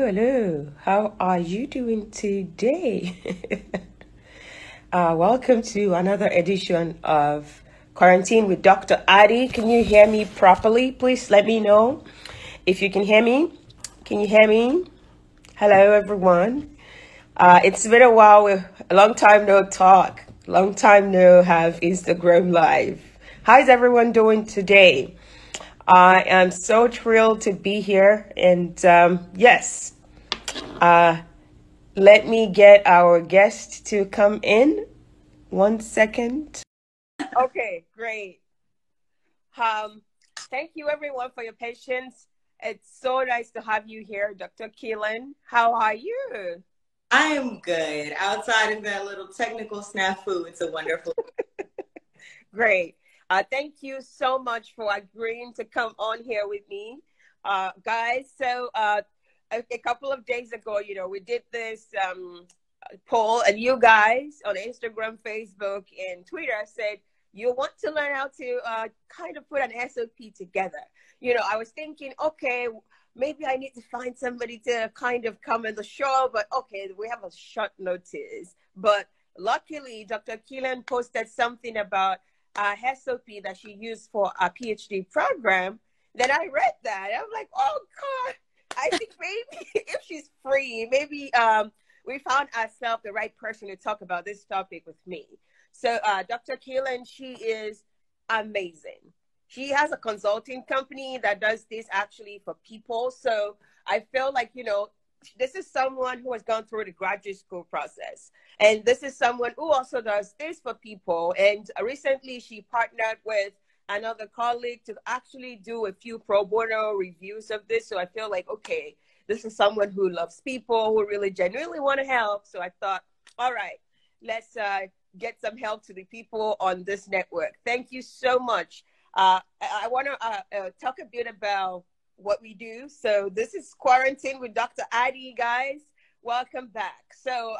Hello, hello. How are you doing today? Welcome to another edition of Quarantine with Dr. Adi. Can you hear me properly? Please let me know if you can hear me. Can you hear me? Hello, everyone. It's been a while, a long time no talk, long time no have Instagram live. How's everyone doing today? I am so thrilled to be here, and yes, uh, let me get our guest to come in. 1 second. Okay, great. Um, Thank you everyone for your patience. It's so nice to have you here, Dr. Keelan. How are you? I am good. Outside of that little technical snafu, it's a wonderful. Great. Thank you so much for agreeing to come on here with me, guys. So a couple of days ago, we did this poll, and you guys on Instagram, Facebook, and Twitter said you want to learn how to kind of put an SOP together. I was thinking, okay, maybe I need to find somebody to kind of come in the show, but okay, we have a short notice. But luckily, Dr. Keelan posted something about SOP that she used for a PhD program. Then I read that. I'm like, oh God, I think maybe if she's free, maybe we found ourselves the right person to talk about this topic with me. So Dr. Keelan, she is amazing. She has a consulting company that does this actually for people. So I feel like, this is someone who has gone through the graduate school process. And this is someone who also does this for people. And recently she partnered with another colleague to actually do a few pro bono reviews of this. So I feel like, okay, this is someone who loves people, who really genuinely want to help. So I thought, all right, let's get some help to the people on this network. Thank you so much. I want to talk a bit about what we do. So this is Quarantine with Dr. Adi, guys. Welcome back. So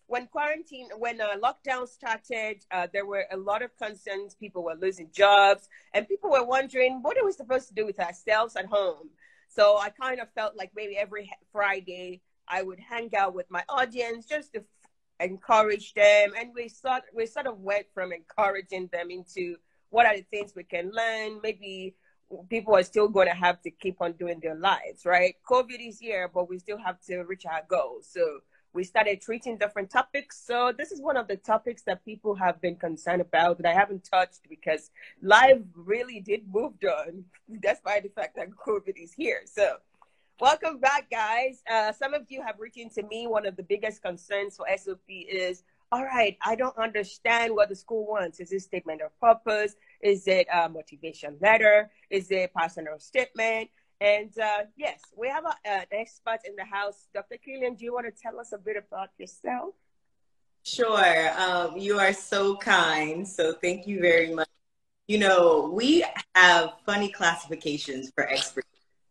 when lockdown started, there were a lot of concerns. People were losing jobs, and people were wondering, what are we supposed to do with ourselves at home? So I kind of felt like maybe every Friday I would hang out with my audience just to encourage them. And we sort of went from encouraging them into what are the things we can learn. Maybe people are still going to have to keep on doing their lives, right? COVID is here, but we still have to reach our goals. So we started treating different topics. So this is one of the topics that people have been concerned about that I haven't touched because life really did move on, despite the fact that COVID is here. So welcome back, guys. Some of you have written to me. One of the biggest concerns for SOP is, all right, I don't understand what the school wants. Is it statement of purpose? Is it a motivation letter? Is it personal statement? And yes, we have an expert in the house. Dr. Keelan, do you want to tell us a bit about yourself? Sure. You are so kind. So thank you very much. We have funny classifications for experts,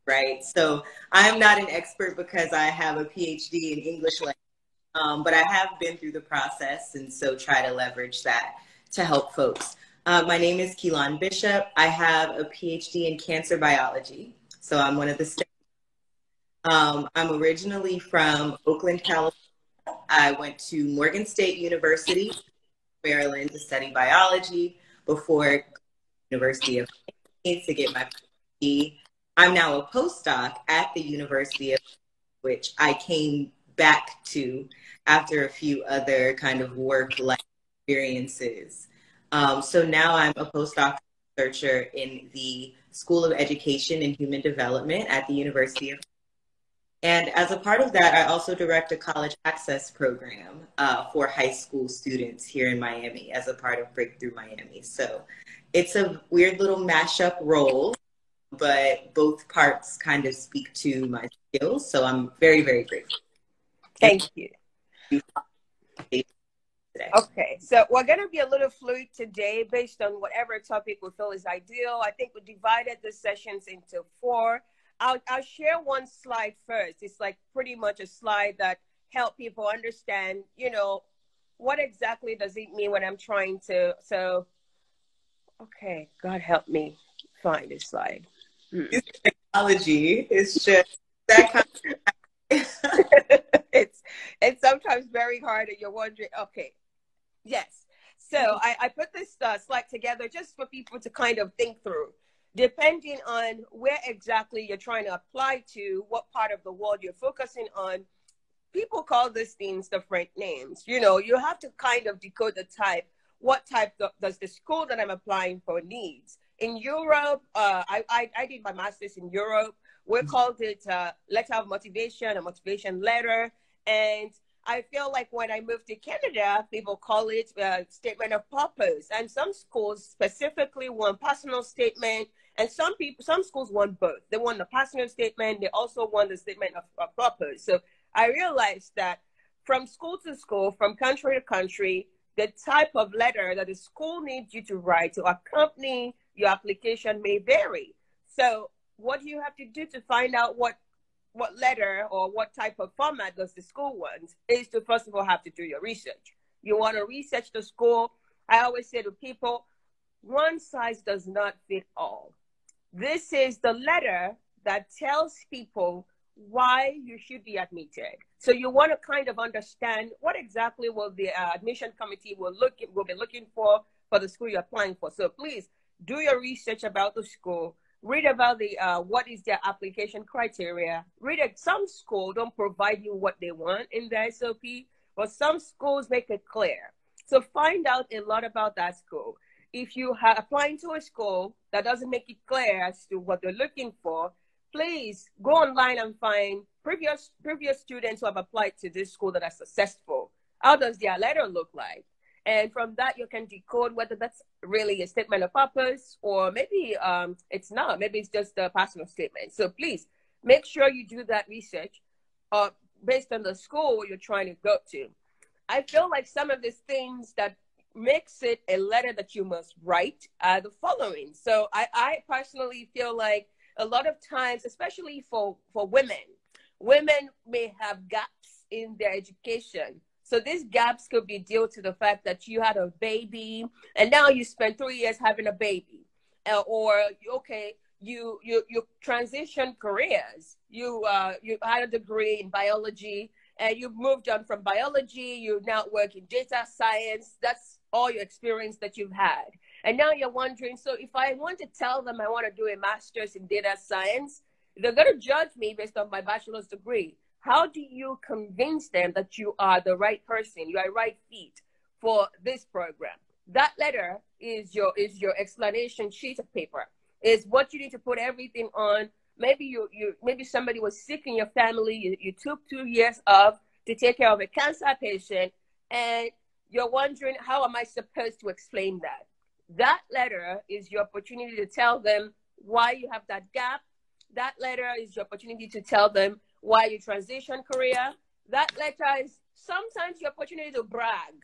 right? So I'm not an expert because I have a PhD in English language, but I have been through the process, and so try to leverage that to help folks. My name is Keelan Bishop. I have a PhD in cancer biology. So I'm one of the I'm originally from Oakland, California. I went to Morgan State University, Maryland, to study biology before University of Miami to get my PhD. I'm now a postdoc at the University of which I came back to after a few other kind of work-life experiences. So now I'm a postdoc researcher in the School of Education and Human Development at the University of. And as a part of that, I also direct a college access program for high school students here in Miami as a part of Breakthrough Miami. So it's a weird little mashup role, but both parts kind of speak to my skills. So I'm very, very grateful. Thank you. Okay, so we're going to be a little fluid today based on whatever topic we feel is ideal. I think we divided the sessions into 4. I'll share one slide first. It's like pretty much a slide that help people understand, what exactly does it mean when I'm trying to. So, okay, God help me find this slide. Technology is just that kind of very hard and you're wondering, okay, yes. So I put this slide together just for people to kind of think through, depending on where exactly you're trying to apply to, what part of the world you're focusing on. People call these things different names. You know, you have to kind of decode the type. What type does the school that I'm applying for needs? In Europe, I did my master's in Europe. We called it letter of motivation, a motivation letter. And I feel like when I moved to Canada, people call it statement of purpose. And some schools specifically want personal statement. And some schools want both. They want the personal statement. They also want the statement of purpose. So I realized that from school to school, from country to country, the type of letter that the school needs you to write to accompany your application may vary. So what you have to do to find out what letter or what type of format does the school want is to first of all have to do your research. You want to research the school. I always say to people, one size does not fit all. This is the letter that tells people why you should be admitted. So you want to kind of understand what exactly will the admission committee will be looking for the school you're applying for. So please do your research about the school. Read about the what is their application criteria. Read it. Some schools don't provide you what they want in the SOP, but some schools make it clear. So find out a lot about that school. If you are applying to a school that doesn't make it clear as to what they're looking for, please go online and find previous students who have applied to this school that are successful. How does their letter look like? And from that, you can decode whether that's really a statement of purpose or maybe it's not. Maybe it's just a personal statement. So please make sure you do that research based on the school you're trying to go to. I feel like some of these things that makes it a letter that you must write are the following. So I personally feel like a lot of times, especially for women may have gaps in their education. So these gaps could be due to the fact that you had a baby and now you spent 3 years having a baby, or you transition careers. You had a degree in biology and you moved on from biology. You now work in data science. That's all your experience that you've had. And now you're wondering, so if I want to tell them I want to do a master's in data science, they're going to judge me based on my bachelor's degree. How do you convince them that you are the right person, you are right fit for this program? That letter is your explanation sheet of paper. Is what you need to put everything on. Maybe maybe somebody was sick in your family. You took 2 years off to take care of a cancer patient, and you're wondering, how am I supposed to explain that? That letter is your opportunity to tell them why you have that gap. That letter is your opportunity to tell them why you transition career. That letter is sometimes your opportunity to brag.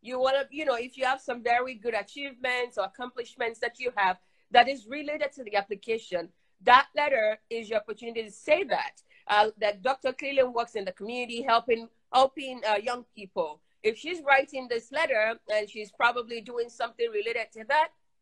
You want to, if you have some very good achievements or accomplishments that you have that is related to the application, that letter is your opportunity to say that. That Dr. Cleland works in the community helping young people. If she's writing this letter and she's probably doing something related to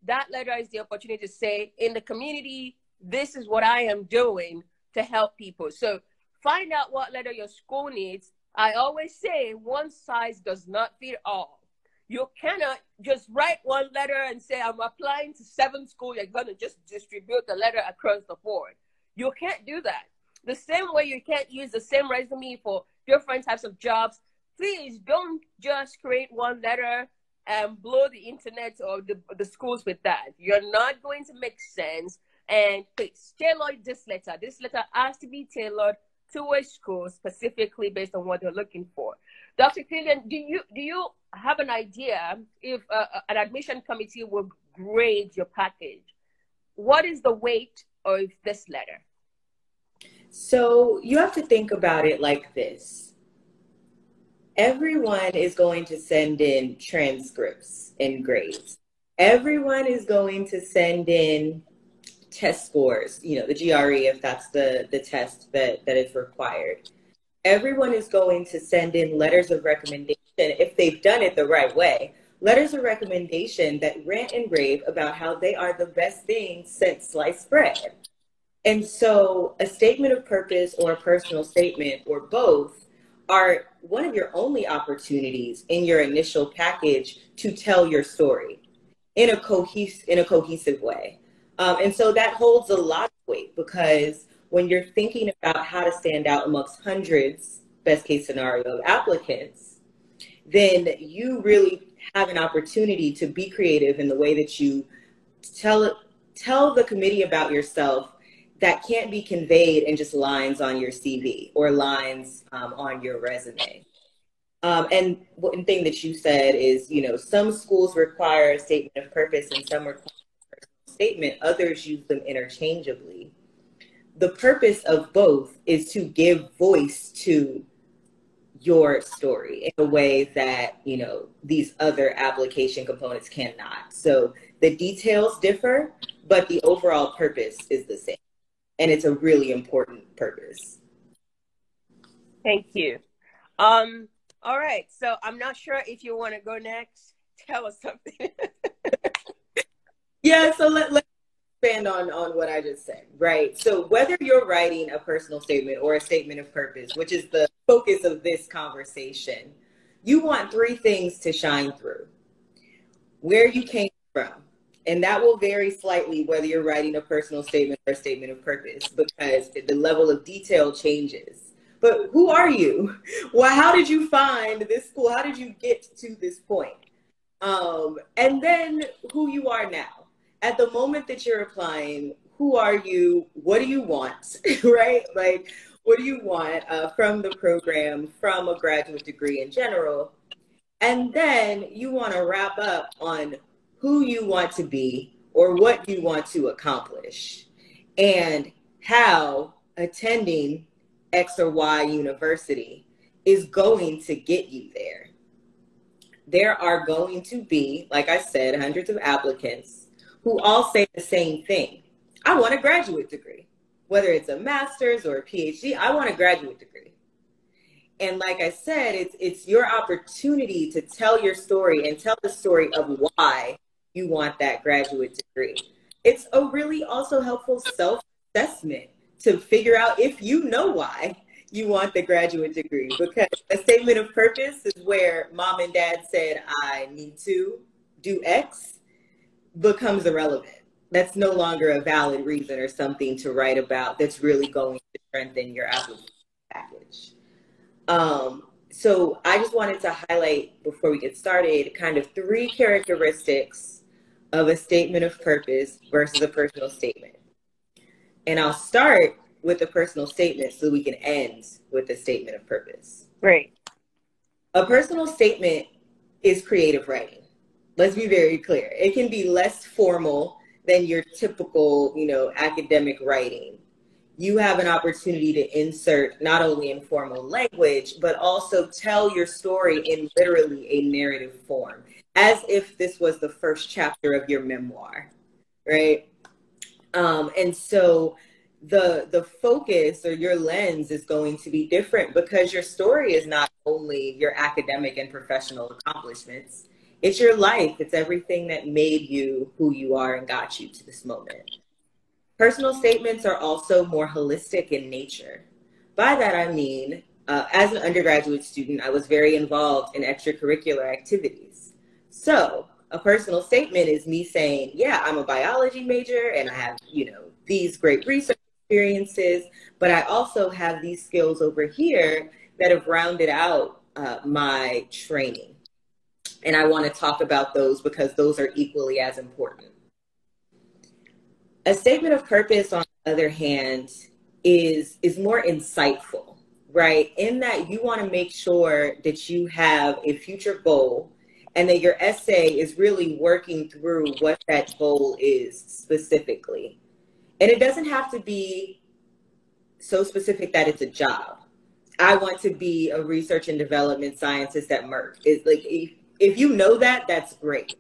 that letter is the opportunity to say, in the community, this is what I am doing to help people. So find out what letter your school needs. I always say one size does not fit all. You cannot just write one letter and say, I'm applying to 7 schools. You're going to just distribute the letter across the board. You can't do that. The same way you can't use the same resume for different types of jobs. Please don't just create one letter and blow the internet or the schools with that. You're not going to make sense. And please tailor this letter. This letter has to be tailored to a school specifically based on what they're looking for. Dr. Cleland, do you have an idea if an admission committee will grade your package? What is the weight of this letter? So you have to think about it like this. Everyone is going to send in transcripts and grades. Everyone is going to send in test scores, the GRE, if that's the test that is required. Everyone is going to send in letters of recommendation, if they've done it the right way, letters of recommendation that rant and rave about how they are the best thing since sliced bread. And so a statement of purpose or a personal statement or both are one of your only opportunities in your initial package to tell your story in a cohesive way. And so that holds a lot of weight, because when you're thinking about how to stand out amongst hundreds, best case scenario, of applicants, then you really have an opportunity to be creative in the way that you tell the committee about yourself that can't be conveyed in just lines on your CV or lines on your resume. And one thing that you said is, you know, some schools require a statement of purpose and some require a personal statement. Others use them interchangeably. The purpose of both is to give voice to your story in a way that, you know, these other application components cannot. So the details differ, but the overall purpose is the same. And it's a really important purpose. Thank you. All right. So I'm not sure if you want to go next. Tell us something. Yeah, so let's expand on what I just said, right? So whether you're writing a personal statement or a statement of purpose, which is the focus of this conversation, you want three things to shine through. Where you came from. And that will vary slightly whether you're writing a personal statement or a statement of purpose, because the level of detail changes. But who are you? Well, how did you find this school? How did you get to this point? And then who you are now. At the moment that you're applying, who are you? What do you want, right? Like, what do you want from the program, from a graduate degree in general? And then you want to wrap up on who you want to be or what you want to accomplish, and how attending X or Y university is going to get you there. There are going to be, like I said, hundreds of applicants who all say the same thing. I want a graduate degree, whether it's a master's or a PhD, I want a graduate degree. And like I said, it's your opportunity to tell your story and tell the story of why you want that graduate degree. It's a really also helpful self-assessment to figure out if you know why you want the graduate degree, because a statement of purpose is where mom and dad said, I need to do X, becomes irrelevant. That's no longer a valid reason or something to write about that's really going to strengthen your application package. So I just wanted to highlight, before we get started, kind of three characteristics of a statement of purpose versus a personal statement. And I'll start with a personal statement so we can end with a statement of purpose. Great. A personal statement is creative writing. Let's be very clear. It can be less formal than your typical, you know, academic writing. You have an opportunity to insert not only informal language, but also tell your story in literally a narrative form, as if this was the first chapter of your memoir, right? And so the focus or your lens is going to be different, because your story is not only your academic and professional accomplishments, it's your life. It's everything that made you who you are and got you to this moment. Personal statements are also more holistic in nature. By that, I mean, as an undergraduate student, I was very involved in extracurricular activities. So a personal statement is me saying, yeah, I'm a biology major and I have, you know, these great research experiences, but I also have these skills over here that have rounded out my training. And I want to talk about those because those are equally as important. A statement of purpose, on the other hand, is more insightful, right? In that you want to make sure that you have a future goal and that your essay is really working through what that goal is specifically. And it doesn't have to be so specific that it's a job. I want to be a research and development scientist at Merck. It's like, if you know that, that's great.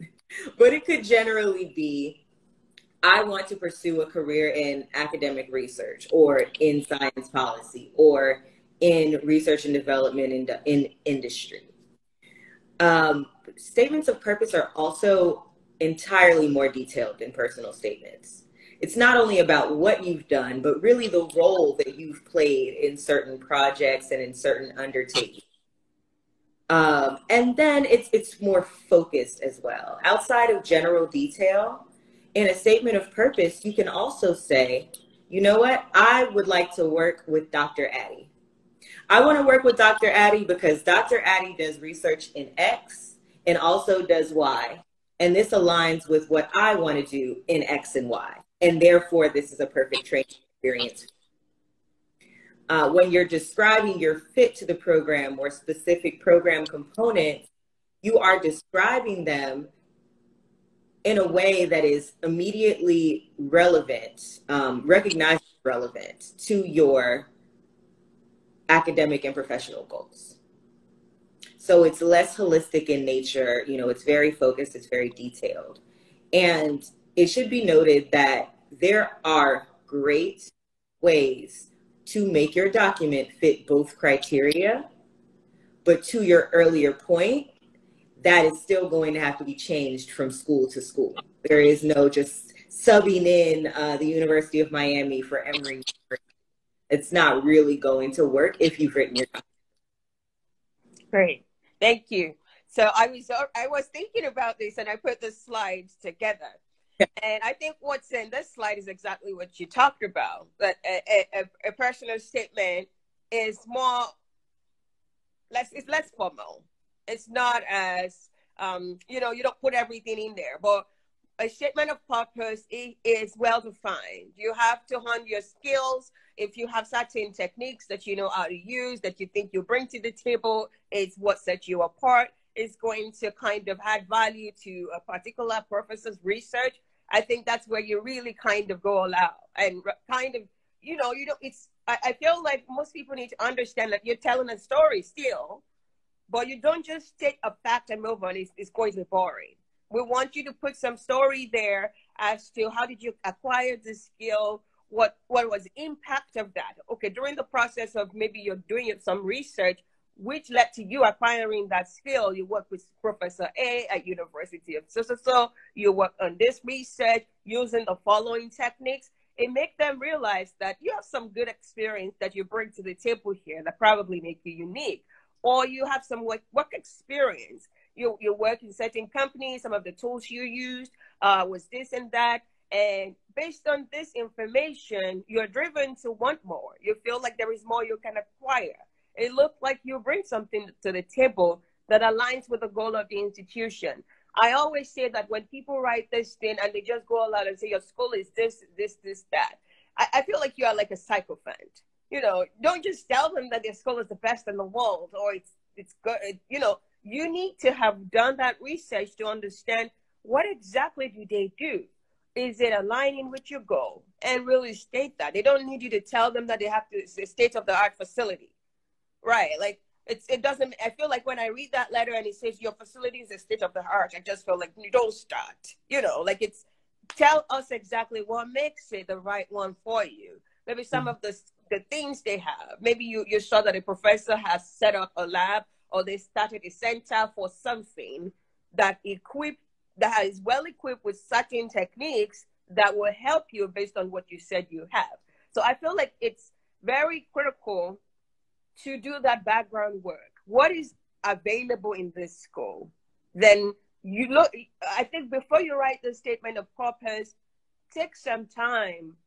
But it could generally be, I want to pursue a career in academic research or in science policy or in research and development in industry. Statements of purpose are also entirely more detailed than personal statements. it's not only about what you've done, but really the role that you've played in certain projects and in certain undertakings. And then it's more focused as well. Outside of general detail, in a statement of purpose, you can also say, you know what, I would like to work with Dr. Addie. I want to work with Dr. Addie because Dr. Addie does research in X and also does Y. And this aligns with what I want to do in X and Y. And therefore, this is a perfect training experience. When you're describing your fit to the program or specific program components, you are describing them in a way that is immediately relevant, recognized relevant to your academic and professional goals. So it's less holistic in nature, you know, it's very focused, it's very detailed. And it should be noted that there are great ways to make your document fit both criteria, but to your earlier point, that is still going to have to be changed from school to school. There is no just subbing in the University of Miami for Emory. It's not really going to work if you've written your document. Great. Thank you. So I was thinking about this and I put the slides together. And I think what's in this slide is exactly what you talked about. That a personal statement is more, it's less formal. It's not as, you know, you don't put everything in there. But a statement of purpose is well defined. You have to hone your skills. If you have certain techniques that you know how to use, that you think you bring to the table, it's what sets you apart. It's going to kind of add value to a particular professor's research. I think that's where you really kind of go all out and kind of, you know, I feel like most people need to understand that you're telling a story still, but you don't just take a fact and move on. It's going to be boring. We want you to put some story there as to how did you acquire this skill? What was the impact of that? Okay, during the process of maybe you're doing some research, which led to you acquiring that skill. You work with Professor A at University of so. You work on this research using the following techniques. It makes them realize that you have some good experience that you bring to the table here that probably make you unique. Or you have some work experience. You work in certain companies, some of the tools you used was this and that. And based on this information, you're driven to want more. You feel like there is more you can acquire. It looks like you bring something to the table that aligns with the goal of the institution. I always say that when people write this thing and they just go all out and say your school is this, that, I feel like you are like a sycophant. You know, don't just tell them that their school is the best in the world or it's good. You know, you need to have done that research to understand what exactly do they do. Is it aligning with your goal? And really state that. They don't need you to tell them that they have to, it's a state-of-the-art facility. Right, like it doesn't. I feel like when I read that letter and it says your facility is a state of the art, I just feel like you don't start. You know, like it's tell us exactly what makes it the right one for you. Maybe some of the things they have. Maybe you saw that a professor has set up a lab or they started a center for something that is well equipped with certain techniques that will help you based on what you said you have. So I feel like it's very critical to do that background work. What is available in this school? Then you look, I think before you write the statement of purpose, take some time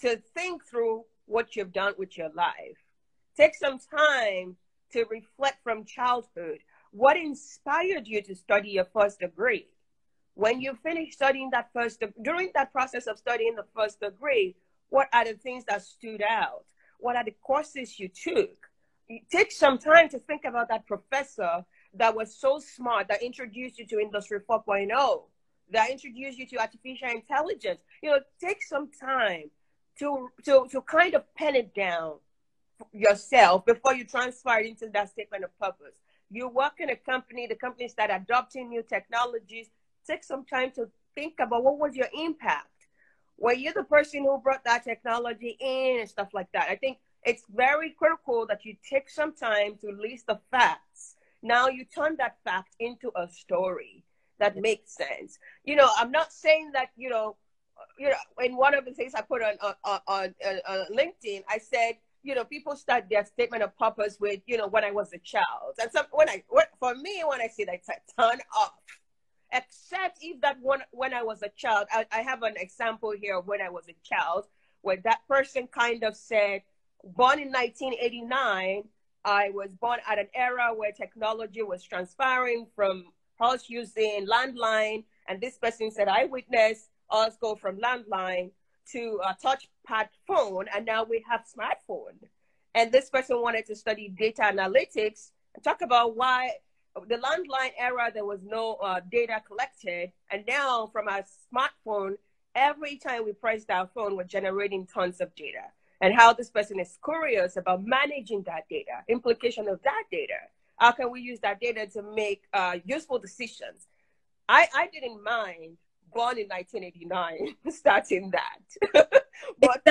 to think through what you've done with your life. Take some time to reflect from childhood. What inspired you to study your first degree? When you finish studying during that process of studying the first degree, what are the things that stood out? What are the courses you took? Take some time to think about that professor that was so smart, that introduced you to Industry 4.0, that introduced you to artificial intelligence. You know, take some time to kind of pen it down yourself before you transfer it into that statement of purpose. You work in a company, the companies that are adopting new technologies, take some time to think about what was your impact. Were you the person who brought that technology in and stuff like that? I think it's very critical that you take some time to list the facts. Now you turn that fact into a story that makes sense. You know, I'm not saying that, you know, you know, in one of the things I put on LinkedIn, I said, you know, people start their statement of purpose with, you know, when I was a child. And so for me, when I say that, it's a turn off. Except if that one, when I was a child, I have an example here of when I was a child, where that person kind of said, born in 1989, I was born at an era where technology was transferring from us using landline. And this person said, I witnessed us go from landline to a touchpad phone, and now we have smartphone. And this person wanted to study data analytics and talk about why the landline era, there was no data collected. And now from our smartphone, every time we pressed our phone, we're generating tons of data. And how this person is curious about managing that data, implication of that data. How can we use that data to make useful decisions? I didn't mind born in 1989 starting that. But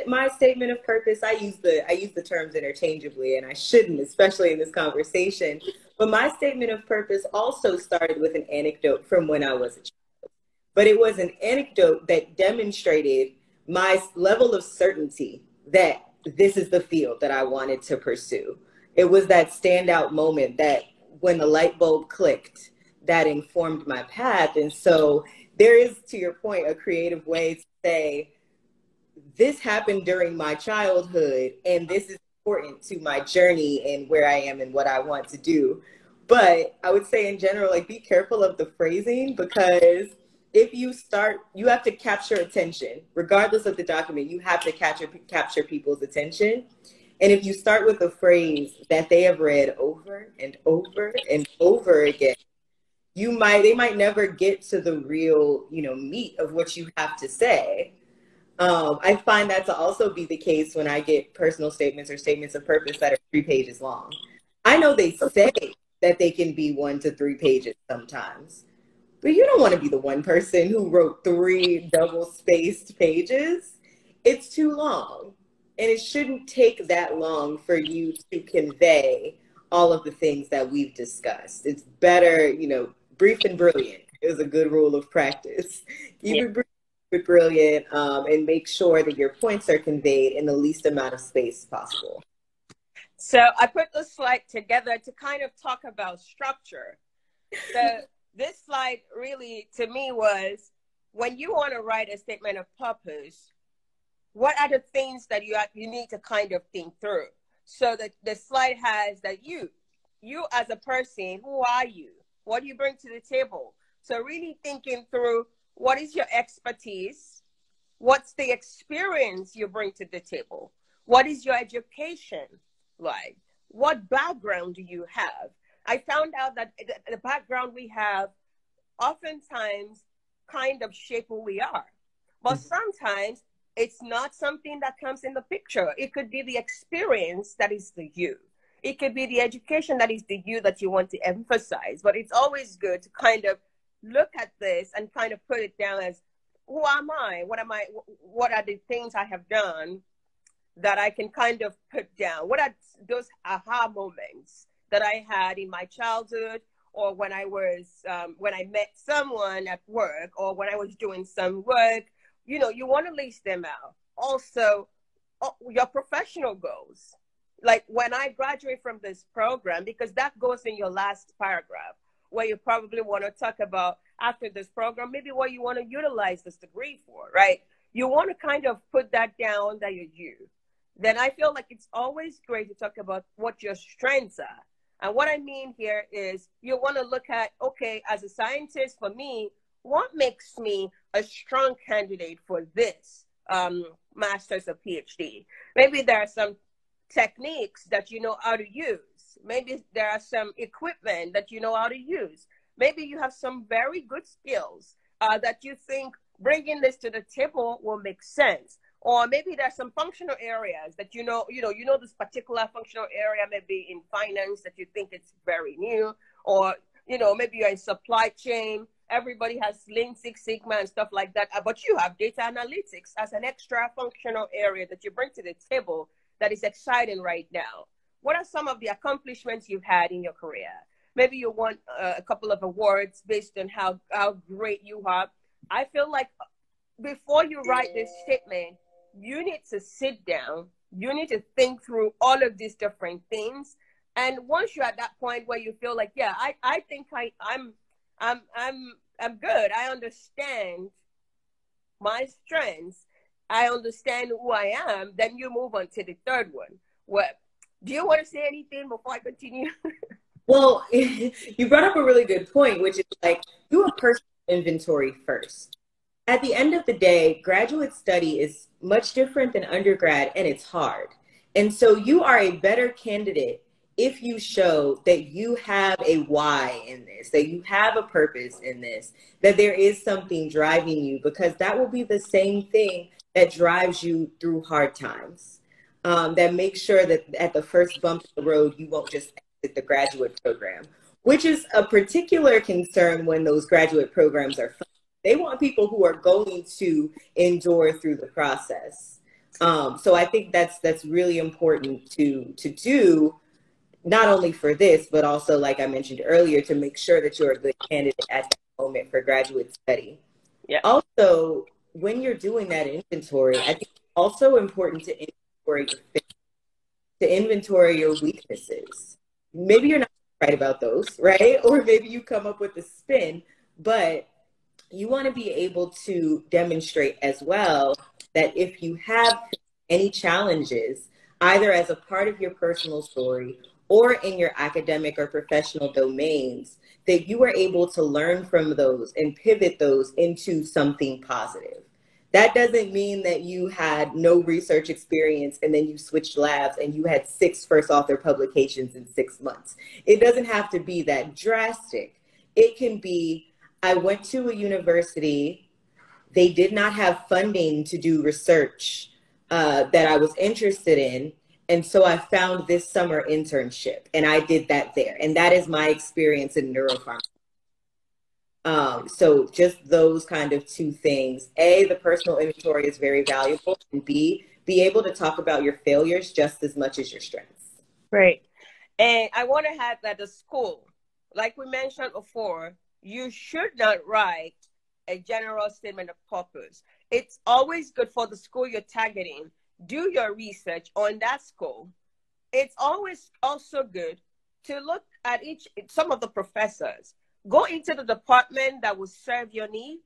my statement of purpose, I use the terms interchangeably, and I shouldn't, especially in this conversation. But my statement of purpose also started with an anecdote from when I was a child. But it was an anecdote that demonstrated my level of certainty that this is the field that I wanted to pursue. It was that standout moment that when the light bulb clicked, that informed my path. And so there is, to your point, a creative way to say, this happened during my childhood, and this is important to my journey and where I am and what I want to do. But I would say in general, like, be careful of the phrasing, because if you start, you have to capture attention. Regardless of the document, you have to capture people's attention. And if you start with a phrase that they have read over and over and over again, they might never get to the real, meat of what you have to say. I find that to also be the case when I get personal statements or statements of purpose that are 3 pages long. I know they say that they can be 1 to 3 pages sometimes, but you don't want to be the one person who wrote 3 double-spaced pages. It's too long, and it shouldn't take that long for you to convey all of the things that we've discussed. It's better, brief and brilliant is a good rule of practice. Keep it brief but brilliant, and make sure that your points are conveyed in the least amount of space possible. So I put this slide together to kind of talk about structure. So this slide really, to me, was when you want to write a statement of purpose, what are the things that you need to kind of think through? So that the slide has that you as a person, who are you? What do you bring to the table? So really thinking through, what is your expertise? What's the experience you bring to the table? What is your education like? What background do you have? I found out that the background we have oftentimes kind of shape who we are. But sometimes it's not something that comes in the picture. It could be the experience that is the you. It could be the education that is the you that you want to emphasize. But it's always good to kind of look at this and kind of put it down as, who am I? What are the things I have done that I can kind of put down? What are those aha moments that I had in my childhood, or when I met someone at work, or when I was doing some work? You want to list them out. Also, your professional goals. Like when I graduate from this program, because that goes in your last paragraph, where you probably want to talk about after this program, maybe what you want to utilize this degree for, right? You want to kind of put that down that you're you. Then I feel like it's always great to talk about what your strengths are. And what I mean here is you want to look at, okay, as a scientist, for me, what makes me a strong candidate for this master's or PhD? Maybe there are some techniques that you know how to use. Maybe there are some equipment that you know how to use. Maybe you have some very good skills that you think bringing this to the table will make sense. Or maybe there's some functional areas that you know this particular functional area, maybe in finance, that you think it's very new. Or maybe you're in supply chain. Everybody has Lean Six Sigma and stuff like that, but you have data analytics as an extra functional area that you bring to the table that is exciting right now. What are some of the accomplishments you've had in your career? Maybe you won a couple of awards based on how great you are. I feel like before you write this statement, you need to sit down. You need to think through all of these different things. And once you're at that point where you feel like, yeah, I think I'm good. I understand my strengths. I understand who I am. Then you move on to the third one. What do you want to say anything before I continue? Well, you brought up a really good point, which is like do a personal inventory first. At the end of the day, graduate study is much different than undergrad and it's hard. And so you are a better candidate if you show that you have a why in this, that you have a purpose in this, that there is something driving you, because that will be the same thing that drives you through hard times. That makes sure that at the first bump in the road, you won't just exit the graduate program, which is a particular concern when those graduate programs are funded. They want people who are going to endure through the process. So I think that's really important to do, not only for this, but also, like I mentioned earlier, to make sure that you're a good candidate at that moment for graduate study. Yeah. Also, when you're doing that inventory, I think it's also important to inventory your weaknesses. Maybe you're not right about those, right? Or maybe you come up with a spin, but you want to be able to demonstrate as well that if you have any challenges, either as a part of your personal story or in your academic or professional domains, that you are able to learn from those and pivot those into something positive. That doesn't mean that you had no research experience and then you switched labs and you had 6 first author publications in 6 months. It doesn't have to be that drastic. It can be, I went to a university, they did not have funding to do research that I was interested in. And so I found this summer internship and I did that there. And that is my experience in neuropharmacology. So just those kind of 2 things. A, the personal inventory is very valuable. And B, be able to talk about your failures just as much as your strengths. Great. And I want to add that the school, like we mentioned before, you should not write a general statement of purpose. It's always good for the school you're targeting. Do your research on that school. It's always also good to look at some of the professors. Go into the department that will serve your need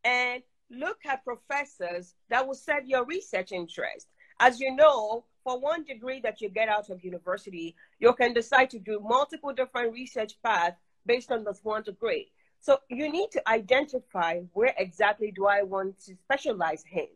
and look at professors that will serve your research interest. As you know, for one degree that you get out of university, you can decide to do multiple different research paths based on this one degree. So you need to identify where exactly do I want to specialize in.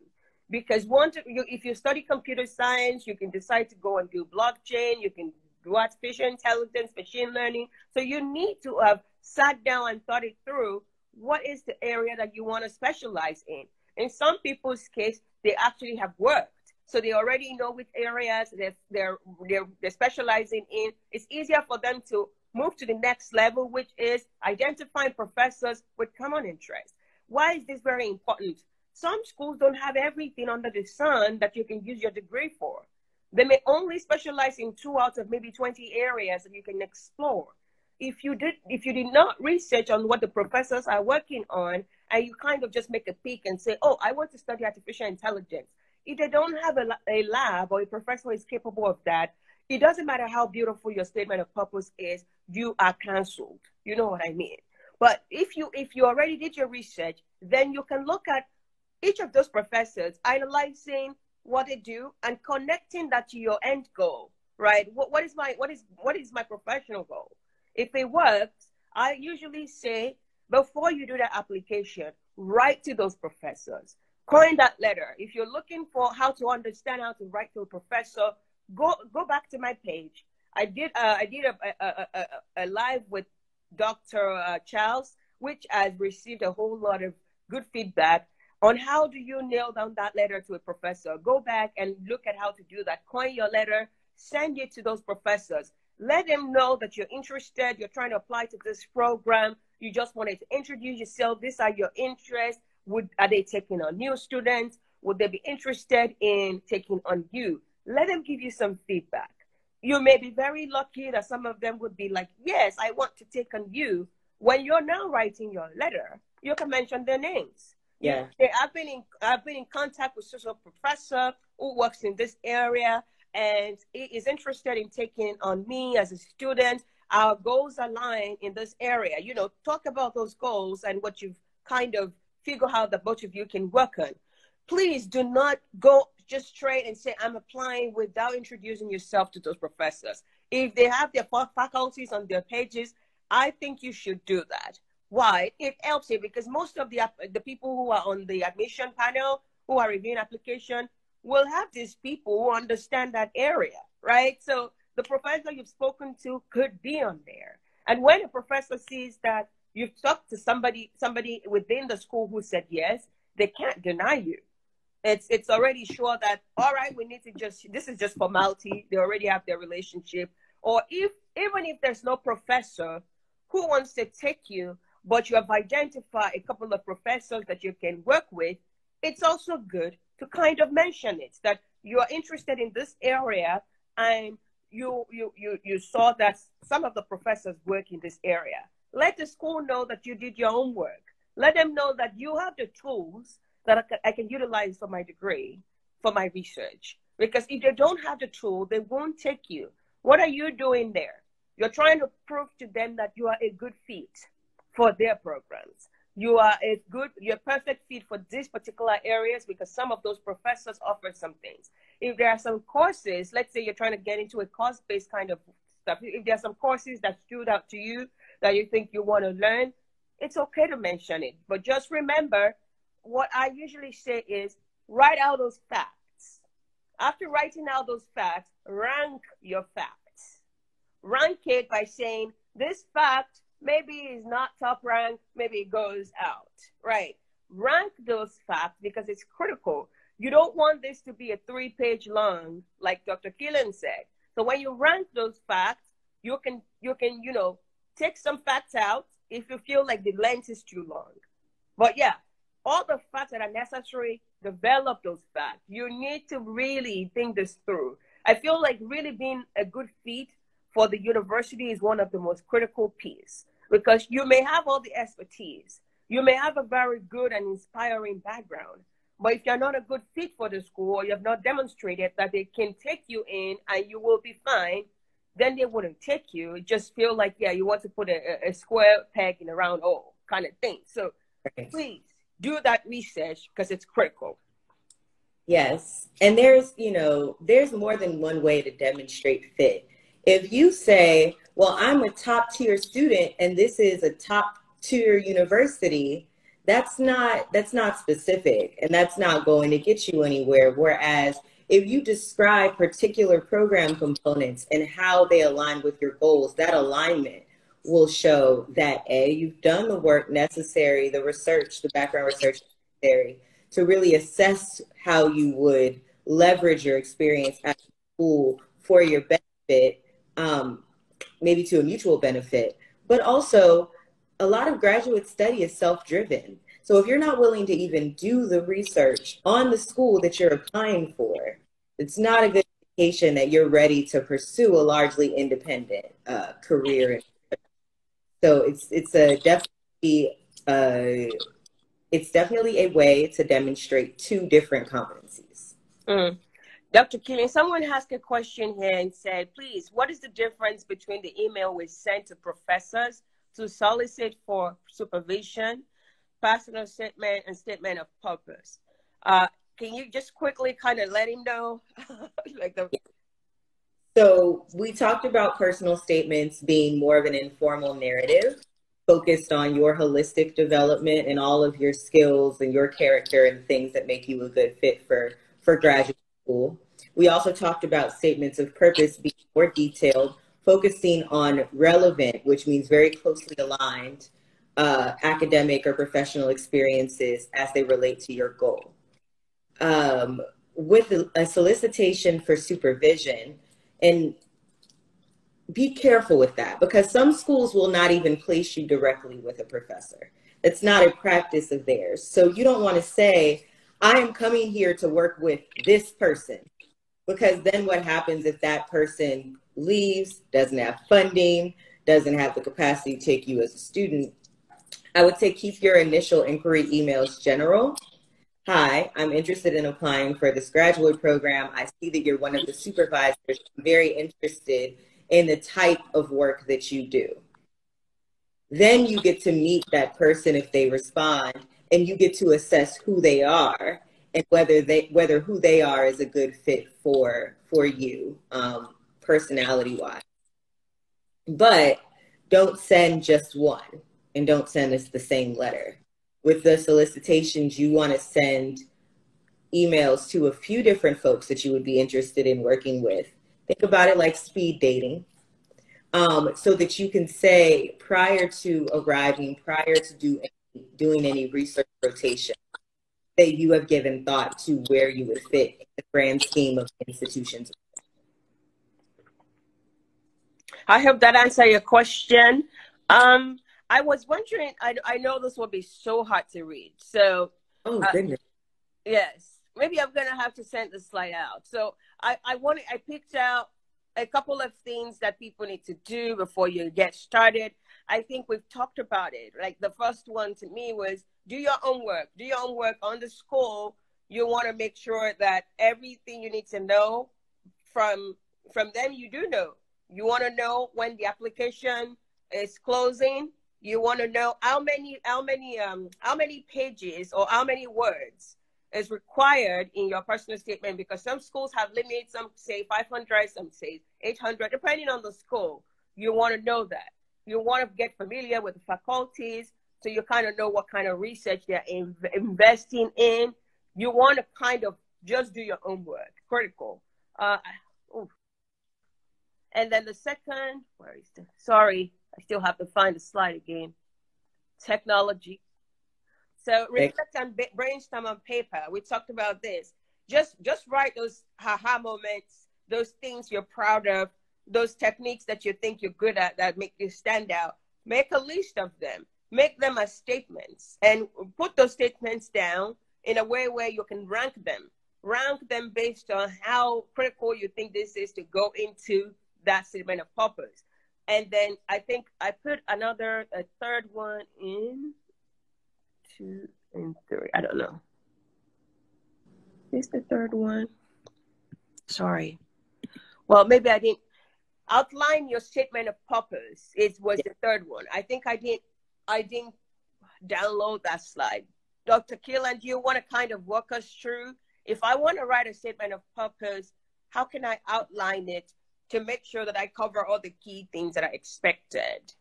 Because if you study computer science, you can decide to go and do blockchain, you can do artificial intelligence, machine learning. So you need to have sat down and thought it through. What is the area that you want to specialize in? In some people's case, they actually have worked. So they already know which areas they're specializing in. It's easier for them to move to the next level, which is identifying professors with common interests. Why is this very important? Some schools don't have everything under the sun that you can use your degree for. They may only specialize in 2 out of maybe 20 areas that you can explore. If you did not research on what the professors are working on, and you kind of just make a peek and say, oh, I want to study artificial intelligence. If they don't have a lab or a professor who is capable of that, it doesn't matter how beautiful your statement of purpose is, you are canceled. You know what I mean? But if you already did your research, then you can look at each of those professors, analyzing what they do and connecting that to your end goal, right? What is my professional goal? If it works, I usually say, before you do that application, write to those professors, coin that letter. If you're looking for how to understand how to write to a professor, go back to my page. I did a live with Dr. Charles, which has received a whole lot of good feedback on how do you nail down that letter to a professor. Go back and look at how to do that. Coin your letter, send it to those professors. Let them know that you're interested, you're trying to apply to this program, you just wanted to introduce yourself, these are your interests. Are they taking on new students? Would they be interested in taking on you? Let them give you some feedback. You may be very lucky that some of them would be like, yes, I want to take on you. When you're now writing your letter, you can mention their names. Yeah. I've been in contact with such a professor who works in this area and is interested in taking on me as a student. Our goals align in this area. You know, talk about those goals and what you've kind of figure out that both of you can work on. Please do not go just straight and say, I'm applying without introducing yourself to those professors. If they have their faculties on their pages, I think you should do that. Why? It helps you because most of the people who are on the admission panel, who are reviewing application, will have these people who understand that area, right? So the professor you've spoken to could be on there. And when a professor sees that you've talked to somebody within the school who said yes, they can't deny you. It's already sure that, all right, we need to this is just formality. They already have their relationship. Or even if there's no professor who wants to take you, but you have identified a couple of professors that you can work with, it's also good to kind of mention it, that you are interested in this area and you saw that some of the professors work in this area. Let the school know that you did your own work. Let them know that you have the tools that I can utilize for my degree, for my research. Because if they don't have the tool, they won't take you. What are you doing there? You're trying to prove to them that you are a good fit for their programs. You're a perfect fit for these particular areas because some of those professors offer some things. If there are some courses, let's say you're trying to get into a course-based kind of stuff. If there are some courses that stood out to you that you think you want to learn, it's okay to mention it. But just remember, what I usually say is write out those facts. After writing out those facts, rank your facts. Rank it by saying this fact maybe is not top rank, maybe it goes out, right? Rank those facts because it's critical. You don't want this to be a 3-page long, like Dr. Keelan said. So when you rank those facts, you can take some facts out if you feel like the length is too long. But yeah, all the facts that are necessary, develop those facts. You need to really think this through. I feel like really being a good fit for the university is one of the most critical pieces because you may have all the expertise. You may have a very good and inspiring background, but if you're not a good fit for the school or you have not demonstrated that they can take you in and you will be fine, then they wouldn't take you. It just feel like, yeah, you want to put a square peg in a round hole kind of thing. So please do that research because it's critical. Yes. And there's more than one way to demonstrate fit. If you say, well, I'm a top tier student and this is a top tier university, that's not specific and that's not going to get you anywhere. Whereas if you describe particular program components and how they align with your goals, that alignment will show that you've done the work necessary, the research, the background research necessary to really assess how you would leverage your experience at school for your benefit, maybe to a mutual benefit. But also, a lot of graduate study is self-driven. So if you're not willing to even do the research on the school that you're applying for, it's not a good indication that you're ready to pursue a largely independent career. So it's definitely a way to demonstrate 2 different competencies. Dr. Keelan, someone asked a question here and said, please, what is the difference between the email we sent to professors to solicit for supervision, personal statement, and statement of purpose? Can you just quickly kind of let him know? So we talked about personal statements being more of an informal narrative focused on your holistic development and all of your skills and your character and things that make you a good fit for graduate school. We also talked about statements of purpose being more detailed, focusing on relevant, which means very closely aligned, academic or professional experiences as they relate to your goal. With a solicitation for supervision, and be careful with that because some schools will not even place you directly with a professor. It's not a practice of theirs. So you don't want to say, I am coming here to work with this person, because then what happens if that person leaves, doesn't have funding, doesn't have the capacity to take you as a student? I would say keep your initial inquiry emails general. Hi, I'm interested in applying for this graduate program. I see that you're one of the supervisors. I'm very interested in the type of work that you do. Then you get to meet that person if they respond, and you get to assess who they are and whether who they are is a good fit for you, personality wise. But don't send just one, and don't send us the same letter. With the solicitations, you want to send emails to a few different folks that you would be interested in working with. Think about it like speed dating. So that you can say prior to arriving, prior to doing any research rotation, that you have given thought to where you would fit in the grand scheme of institutions. I hope that answered your question. I was wondering, I know this will be so hard to read. So, oh, goodness. Yes, maybe I'm going to have to send the slide out. So I picked out a couple of things that people need to do before you get started. I think we've talked about it. Like the first one to me was do your own work. Do your own work on the school. You want to make sure that everything you need to know from them, you do know. You want to know when the application is closing. You want to know how many pages or how many words is required in your personal statement, because some schools have limits. Some say 500, some say 800, depending on the school. You want to know that. You want to get familiar with the faculties, so you kind of know what kind of research they're investing in. You want to kind of just do your own work. Critical. And then the second, sorry, I still have to find the slide again. Technology. So reflect and brainstorm on paper. We talked about this. Just write those aha moments, those things you're proud of, those techniques that you think you're good at that make you stand out. Make a list of them. Make them as statements and put those statements down in a way where you can rank them. Rank them based on how critical you think this is to go into that statement of purpose. And then I think I put a third one in 2 and 3. I don't know. Is the third one? Sorry. Well, maybe I didn't outline your statement of purpose. It was the third one. I think I didn't download that slide. Dr. Keelan, do you want to kind of walk us through? If I want to write a statement of purpose, how can I outline it to make sure that I cover all the key things that are expected?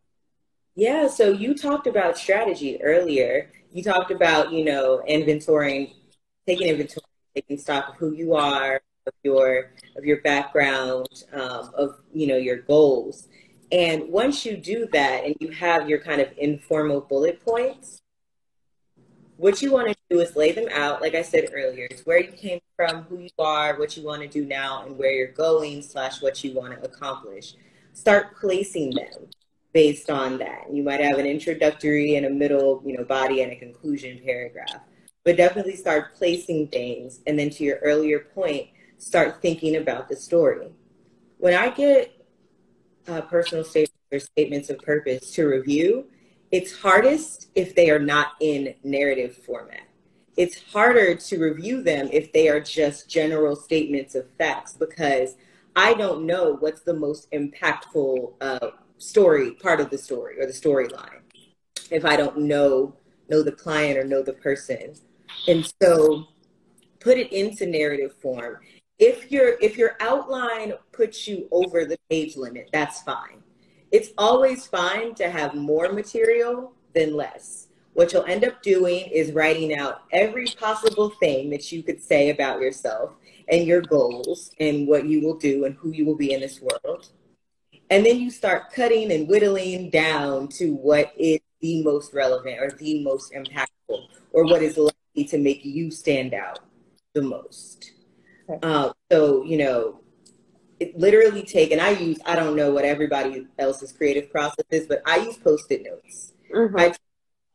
Yeah, so you talked about strategy earlier. You talked about, inventorying, taking stock of who you are, of your background, of your goals. And once you do that and you have your kind of informal bullet points, what you want to do is lay them out, like I said earlier. It's where you came from, who you are, what you want to do now, and where you're going / what you want to accomplish. Start placing them based on that. You might have an introductory and a middle, body and a conclusion paragraph. But definitely start placing things. And then to your earlier point, start thinking about the story. When I get personal statements or statements of purpose to review, it's hardest if they are not in narrative format. It's harder to review them if they are just general statements of facts, because I don't know what's the most impactful part of the story or the storyline if I don't know the client or know the person. And so put it into narrative form. If your outline puts you over the page limit, that's fine. It's always fine to have more material than less. What you'll end up doing is writing out every possible thing that you could say about yourself and your goals and what you will do and who you will be in this world. And then you start cutting and whittling down to what is the most relevant or the most impactful or what is likely to make you stand out the most. It literally and I don't know what everybody else's creative process is, but I use Post-it notes. Mm-hmm.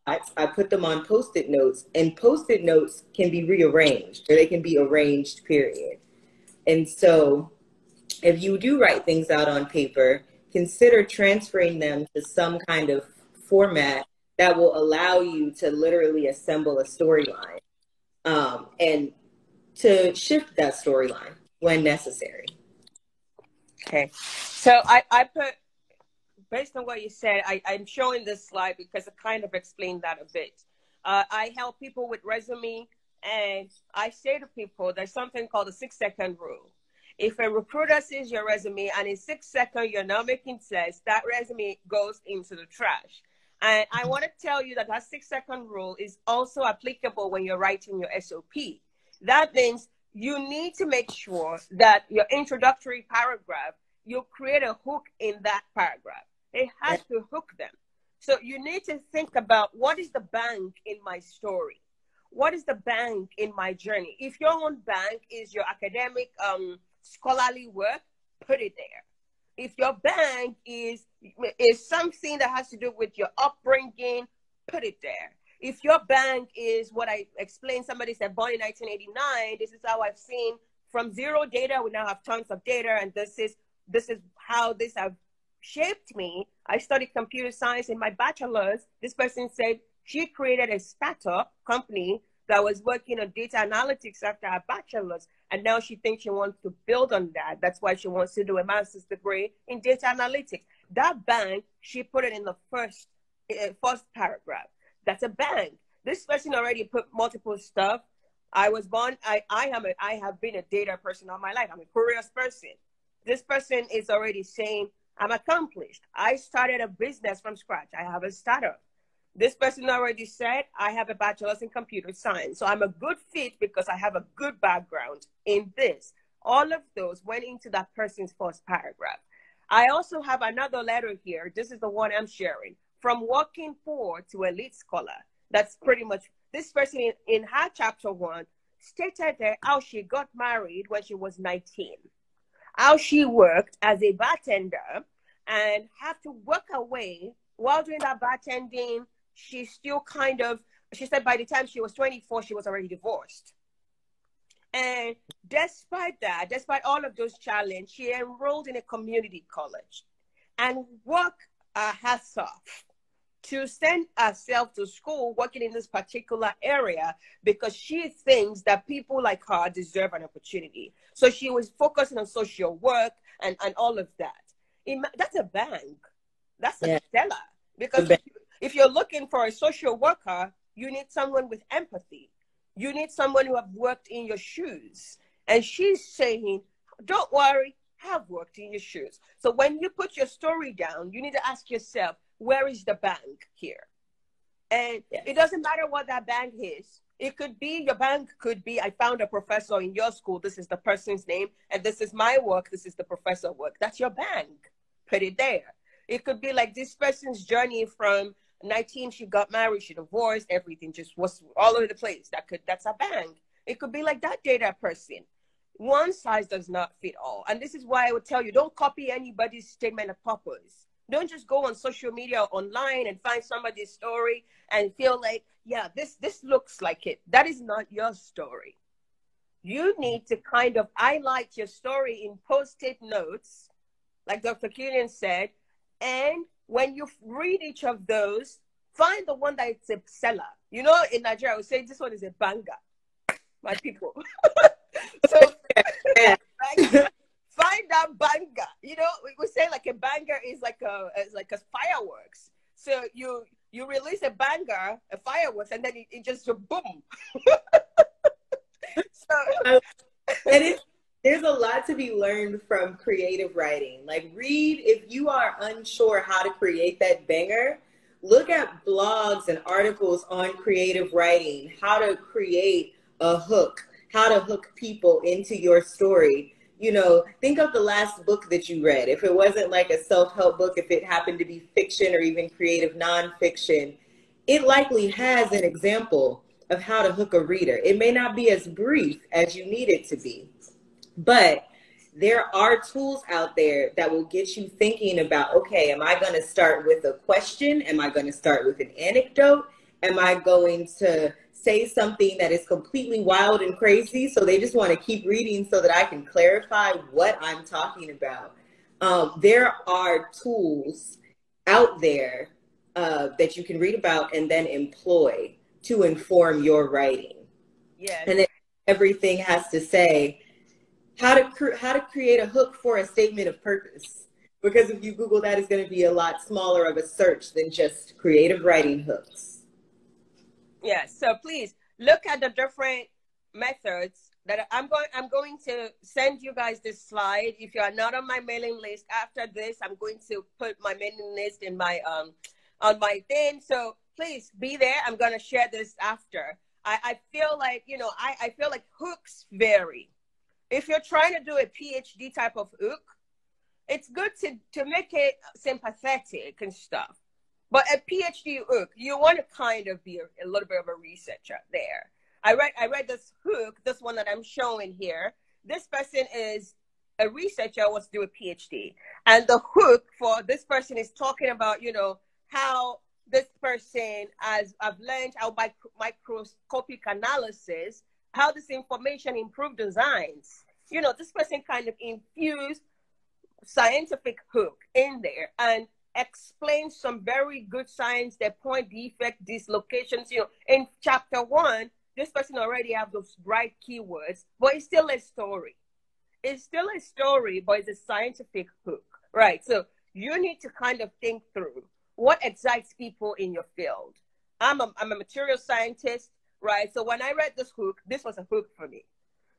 I put them on Post-it notes, and Post-it notes can be rearranged or they can be arranged, period. And so if you do write things out on paper, consider transferring them to some kind of format that will allow you to literally assemble a storyline, and to shift that storyline when necessary. Okay. So I put, based on what you said, I'm showing this slide because I kind of explained that a bit. I help people with resume, and I say to people, there's something called the 6-second rule. If a recruiter sees your resume and in 6 seconds you're not making sense, that resume goes into the trash. And I want to tell you that 6-second rule is also applicable when you're writing your SOP. That means you need to make sure that your introductory paragraph, you create a hook in that paragraph. It has to hook them. So you need to think about, what is the bank in my story? What is the bank in my journey? If your own bank is your academic, scholarly work, put it there. If your bank is something that has to do with your upbringing, put it there. If your bank is what I explained, somebody said born in 1989, this is how I've seen from zero data, we now have tons of data, and this is how this have shaped me. I studied computer science in my bachelor's. This person said she created a startup company that was working on data analytics after her bachelor's, and now she thinks she wants to build on that. That's why she wants to do a master's degree in data analytics. That bank, she put it in the first paragraph. That's a bank. This person already put multiple stuff. I was born, I have been a data person all my life. I'm a curious person. This person is already saying, I'm accomplished. I started a business from scratch. I have a startup. This person already said, I have a bachelor's in computer science. So I'm a good fit because I have a good background in this. All of those went into that person's first paragraph. I also have another letter here. This is the one I'm sharing. From working poor to elite scholar. That's pretty much, this person in her chapter 1 stated there how she got married when she was 19. How she worked as a bartender and had to work her way. While doing that bartending, she still she said by the time she was 24, she was already divorced. And despite that, despite all of those challenges, she enrolled in a community college and worked her ass off to send herself to school, working in this particular area, because she thinks that people like her deserve an opportunity. So she was focusing on social work and all of that. That's a bank. That's a seller. Because if you're looking for a social worker, you need someone with empathy. You need someone who have worked in your shoes. And she's saying, don't worry, have worked in your shoes. So when you put your story down, you need to ask yourself, where is the bank here? And it doesn't matter what that bank is. It could be, your bank could be, I found a professor in your school. This is the person's name. And this is my work. This is the professor work. That's your bank. Put it there. It could be like this person's journey from 19, she got married, she divorced, everything just was all over the place. That's a bank. It could be like that data person. One size does not fit all. And this is why I would tell you, don't copy anybody's statement of purpose. Don't just go on social media or online and find somebody's story and feel like, yeah, this looks like it. That is not your story. You need to kind of highlight your story in Post-it notes, like Dr. Killian said. And when you read each of those, find the one that it's a seller. You know, in Nigeria, I would say this one is a banger, my people. So find that banger. You know, we say like a banger is like a fireworks. So you release a banger, a fireworks, and then it just boom. So and there's a lot to be learned from creative writing. Like, read, if you are unsure how to create that banger, look at blogs and articles on creative writing, how to create a hook, how to hook people into your story. You know, think of the last book that you read. If it wasn't like a self-help book, if it happened to be fiction or even creative nonfiction, it likely has an example of how to hook a reader. It may not be as brief as you need it to be, but there are tools out there that will get you thinking about, okay, am I going to start with a question? Am I going to start with an anecdote? Am I going to say something that is completely wild and crazy? So they just want to keep reading so that I can clarify what I'm talking about. There are tools out there that you can read about and then employ to inform your writing. Yes. And then everything has to say how to create a hook for a statement of purpose. Because if you Google that, it's going to be a lot smaller of a search than just creative writing hooks. Yes. So please look at the different methods that I'm going to send you guys this slide. If you are not on my mailing list after this, I'm going to put my mailing list in my on my thing. So please be there. I'm going to share this after. I feel like, you know, I feel like hooks vary. If you're trying to do a PhD type of hook, it's good to make it sympathetic and stuff. But a PhD hook, you want to kind of be a little bit of a researcher there. I read this hook, this one that I'm showing here. This person is a researcher, wants to do a PhD. And the hook for this person is talking about, you know, how this person, as I've learned, how by microscopic analysis, how this information improved designs. You know, this person kind of infused scientific hook in there and explain some very good science, their point, defect, dislocations. You know, in chapter 1, this person already have those bright keywords, but it's still a story. It's still a story, but it's a scientific hook, right? So you need to kind of think through what excites people in your field. I'm a material scientist, right? So when I read this hook, this was a hook for me.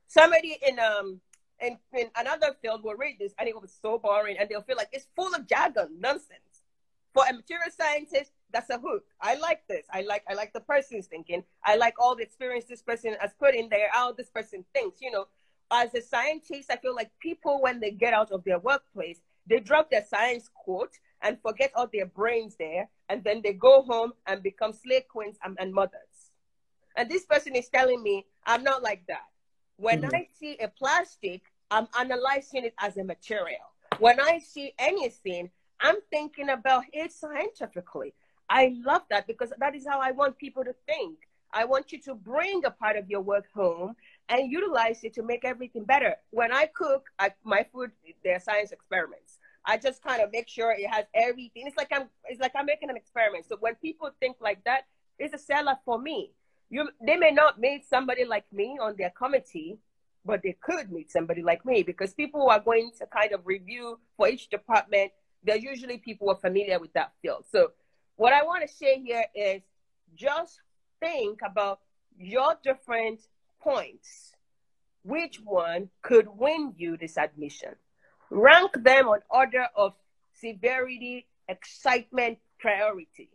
Somebody in another field will read this and it was so boring and they'll feel like it's full of jargon, nonsense. For a material scientist, that's a hook. I like this. I like the person's thinking. I like all the experience this person has put in there, how this person thinks. You know, as a scientist, I feel like people, when they get out of their workplace, they drop their science quote and forget all their brains there. And then they go home and become slave queens and mothers. And this person is telling me, I'm not like that. When I see a plastic, I'm analyzing it as a material. When I see anything, I'm thinking about it scientifically. I love that because that is how I want people to think. I want you to bring a part of your work home and utilize it to make everything better. When I cook, my food, they're science experiments. I just kind of make sure it has everything. It's like I'm making an experiment. So when people think like that, it's a seller for me. They may not meet somebody like me on their committee, but they could meet somebody like me because people who are going to kind of review for each department, they're usually people who are familiar with that field. So what I want to say here is just think about your different points. Which one could win you this admission? Rank them on order of severity, excitement, priority.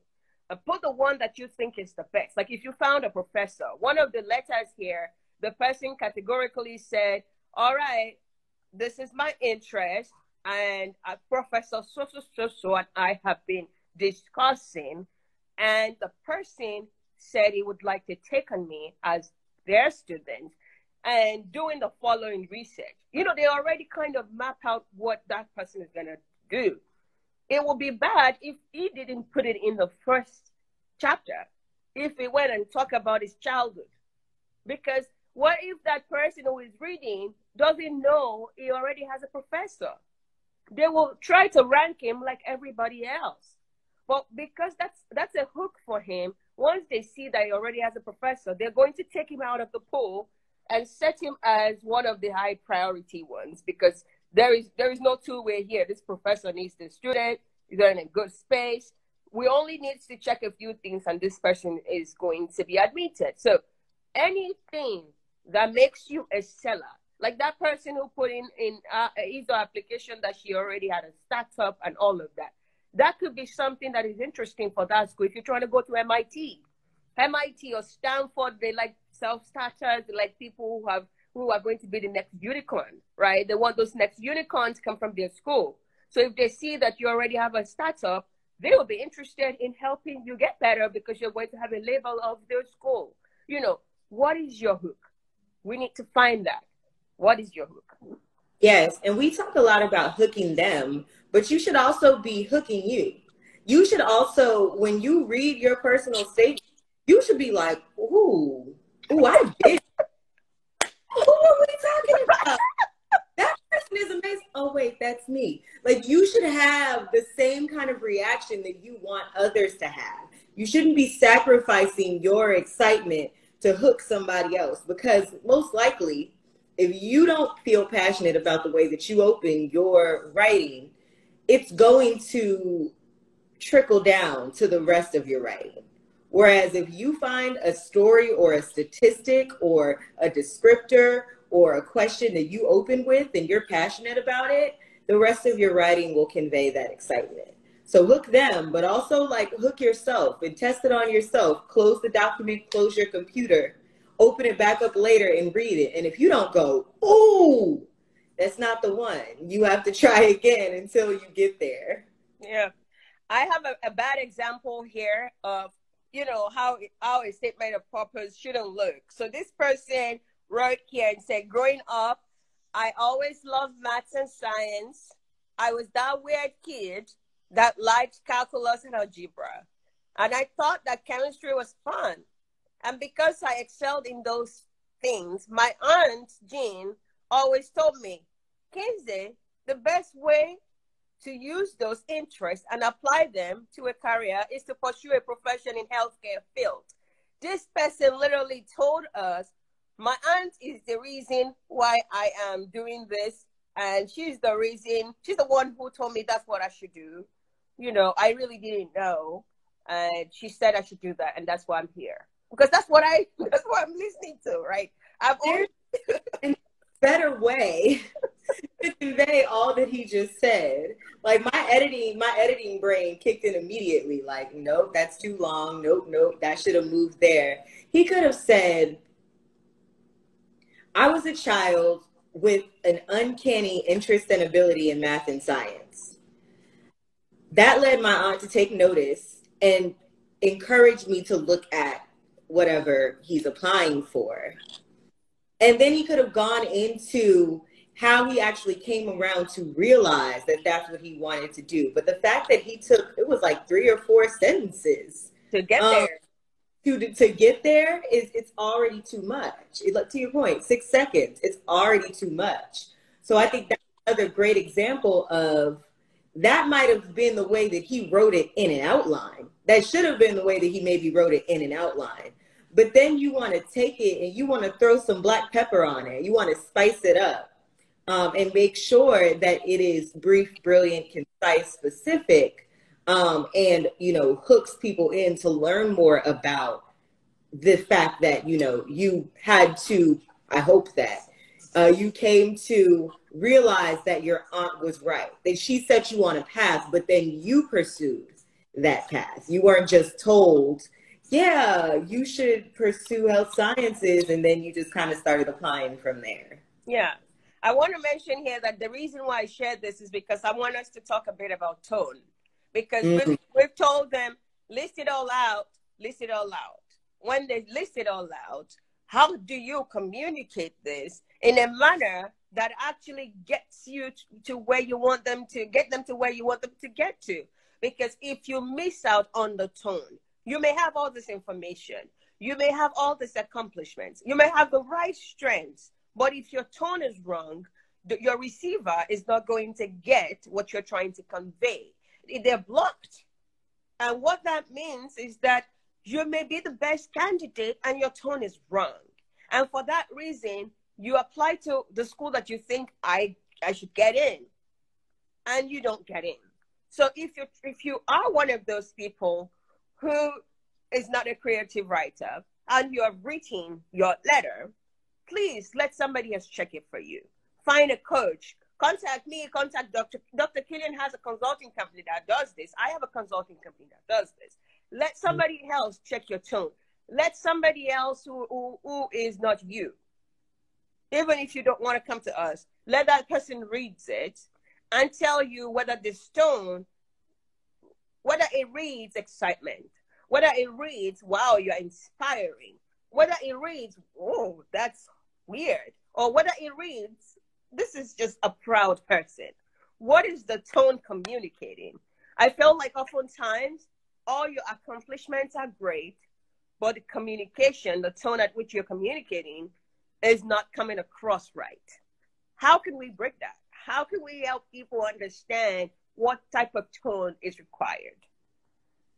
Put the one that you think is the best. Like if you found a professor, one of the letters here, the person categorically said, all right, this is my interest, and Professor so and I have been discussing, and the person said he would like to take on me as their student and doing the following research. You know, they already kind of map out what that person is going to do. It would be bad if he didn't put it in the first chapter, if he went and talked about his childhood. Because what if that person who is reading doesn't know he already has a professor? They will try to rank him like everybody else. But because that's a hook for him, once they see that he already has a professor, they're going to take him out of the pool and set him as one of the high priority ones, because there is no two-way here. This professor needs the student. They're in a good space. We only need to check a few things and this person is going to be admitted. So anything that makes you a seller, like that person who put in his application that she already had a startup and all of that, that could be something that is interesting for that school. If you're trying to go to MIT or Stanford, they like self-starters, they like people who are going to be the next unicorn, right? They want those next unicorns to come from their school. So if they see that you already have a startup, they will be interested in helping you get better because you're going to have a label of their school. You know, what is your hook? We need to find that. What is your hook? Yes, and we talk a lot about hooking them, but you should also be hooking you. You should also, when you read your personal statement, you should be like, ooh, I did. Who are we talking about? That person is amazing. Oh, wait, that's me. Like, you should have the same kind of reaction that you want others to have. You shouldn't be sacrificing your excitement to hook somebody else, because most likely, if you don't feel passionate about the way that you open your writing, it's going to trickle down to the rest of your writing. Whereas if you find a story or a statistic or a descriptor or a question that you open with and you're passionate about it, the rest of your writing will convey that excitement. So hook them, but also like hook yourself and test it on yourself. Close the document, close your computer, open it back up later and read it. And if you don't go, ooh, that's not the one, you have to try again until you get there. Yeah. I have a bad example here of, you know, how a statement of purpose shouldn't look. So this person wrote here and said, growing up, I always loved maths and science. I was that weird kid that liked calculus and algebra. And I thought that chemistry was fun. And because I excelled in those things, my aunt, Jean, always told me, Kinsey, the best way to use those interests and apply them to a career is to pursue a profession in healthcare field. This person literally told us, my aunt is the reason why I am doing this, and she's the one who told me that's what I should do. You know, I really didn't know, and she said I should do that, and that's why I'm here, because that's what I'm listening to, right? There's a better way to convey all that he just said. Like my editing brain kicked in immediately. Like, nope, that's too long. Nope, that should have moved there. He could have said, I was a child with an uncanny interest and ability in math and science. That led my aunt to take notice and encourage me to look at whatever he's applying for. And then he could have gone into how he actually came around to realize that that's what he wanted to do. But the fact that he took, it was like 3 or 4 sentences to get there. To get there, it's already too much. To your point, 6 seconds, it's already too much. So I think that's another great example of, that might have been the way that he wrote it in an outline. That should have been the way that he maybe wrote it in an outline. But then you want to take it and you want to throw some black pepper on it. You want to spice it up and make sure that it is brief, brilliant, concise, specific, and, you know, hooks people in to learn more about the fact that, you know, you had to, I hope that you came to realize that your aunt was right. That she set you on a path, but then you pursued that path. You weren't just told, yeah, you should pursue health sciences, and then you just kind of started applying from there. Yeah. I want to mention here that the reason why I shared this is because I want us to talk a bit about tone. Because we've told them, list it all out. When they list it all out, how do you communicate this in a manner that actually gets you to where you want them to get them to where you want them to get to? Because if you miss out on the tone, you may have all this information, you may have all these accomplishments, you may have the right strengths, but if your tone is wrong, your receiver is not going to get what you're trying to convey. They're blocked. And what that means is that you may be the best candidate and your tone is wrong. And for that reason, you apply to the school that you think I should get in, and you don't get in. So if you are one of those people who is not a creative writer and you have written your letter, please let somebody else check it for you. Find a coach. Contact me, contact Dr. Killian has a consulting company that does this. I have a consulting company that does this. Let somebody else check your tone. Let somebody else who is not you. Even if you don't want to come to us, let that person read it and tell you whether this tone, whether it reads excitement, whether it reads, wow, you're inspiring, whether it reads, oh, that's weird, or whether it reads, this is just a proud person. What is the tone communicating? I feel like oftentimes all your accomplishments are great, but the communication, the tone at which you're communicating is not coming across right. How can we break that? how can we help people understand what type of tone is required?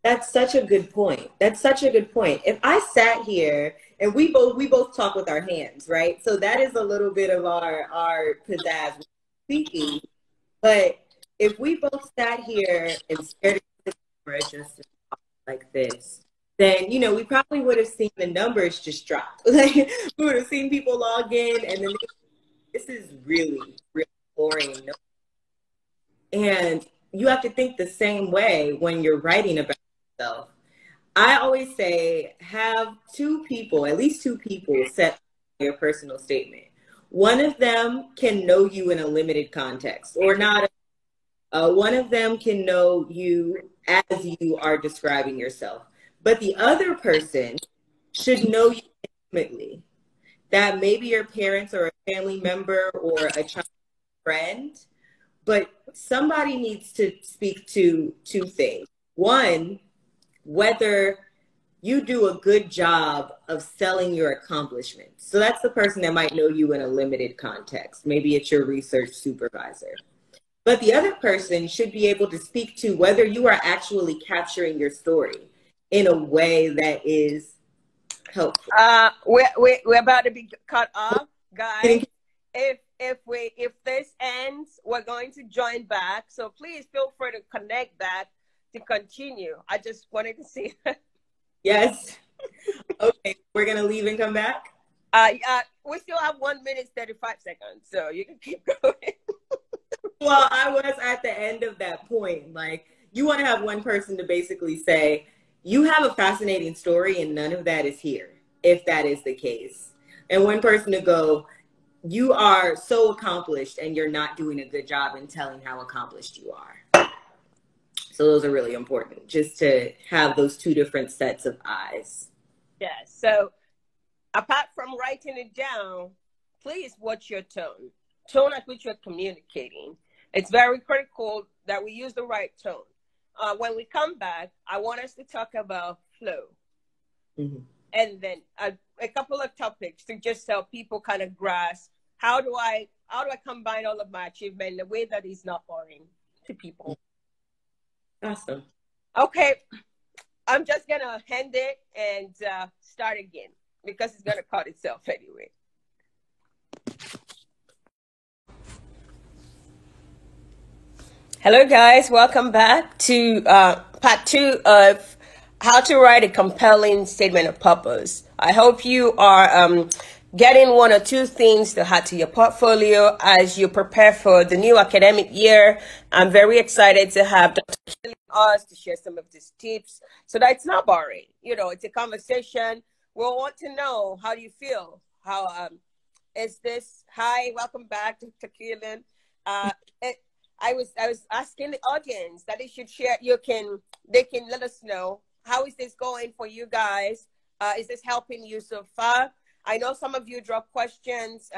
That's such a good point. That's such a good point. If I sat here and we both talk with our hands, right? So that is a little bit of our pizzazz speaking. But if we both sat here and stared at the camera just like this, then we probably would have seen the numbers just drop. Like we would have seen people log in, and then this is really, really boring. And you have to think the same way when you're writing about yourself. I always say have at least two people set your personal statement. One of them can know you in a limited context or not. One of them can know you as you are describing yourself. But the other person should know you intimately. That maybe your parents or a family member or a child friend, but somebody needs to speak to two things. One, whether you do a good job of selling your accomplishments. So that's the person that might know you in a limited context. Maybe it's your research supervisor. But the other person should be able to speak to whether you are actually capturing your story in a way that is helpful. We're about to be cut off, guys. If this ends, we're going to join back. So please feel free to connect back to continue. I just wanted to see that. Yes. Okay, we're gonna leave and come back. We still have 1 minute 35 seconds, so you can keep going. Well, I was at the end of that point. Like, you want to have one person to basically say, you have a fascinating story and none of that is here, if that is the case. And one person to go, you are so accomplished and you're not doing a good job in telling how accomplished you are. So those are really important, just to have those two different sets of eyes. Yes. So apart from writing it down, please watch your tone at which you're communicating. It's very critical that we use the right tone. When we come back, I want us to talk about flow. Mm-hmm. And then a couple of topics to just help people kind of grasp how do I combine all of my achievement in a way that is not boring to people. Awesome. Okay. I'm just going to end it and start again because it's going to cut itself anyway. Hello, guys. Welcome back to part 2 of how to write a compelling statement of purpose. I hope you are getting 1 or 2 things to add to your portfolio as you prepare for the new academic year. I'm very excited to have Dr. Keelan us to share some of these tips so that it's not boring. It's a conversation. We'll want to know, how do you feel? How is this? Hi, welcome back, Dr. Keelan. I was asking the audience that they should share. They can let us know, how is this going for you guys? Is this helping you so far? I know some of you dropped questions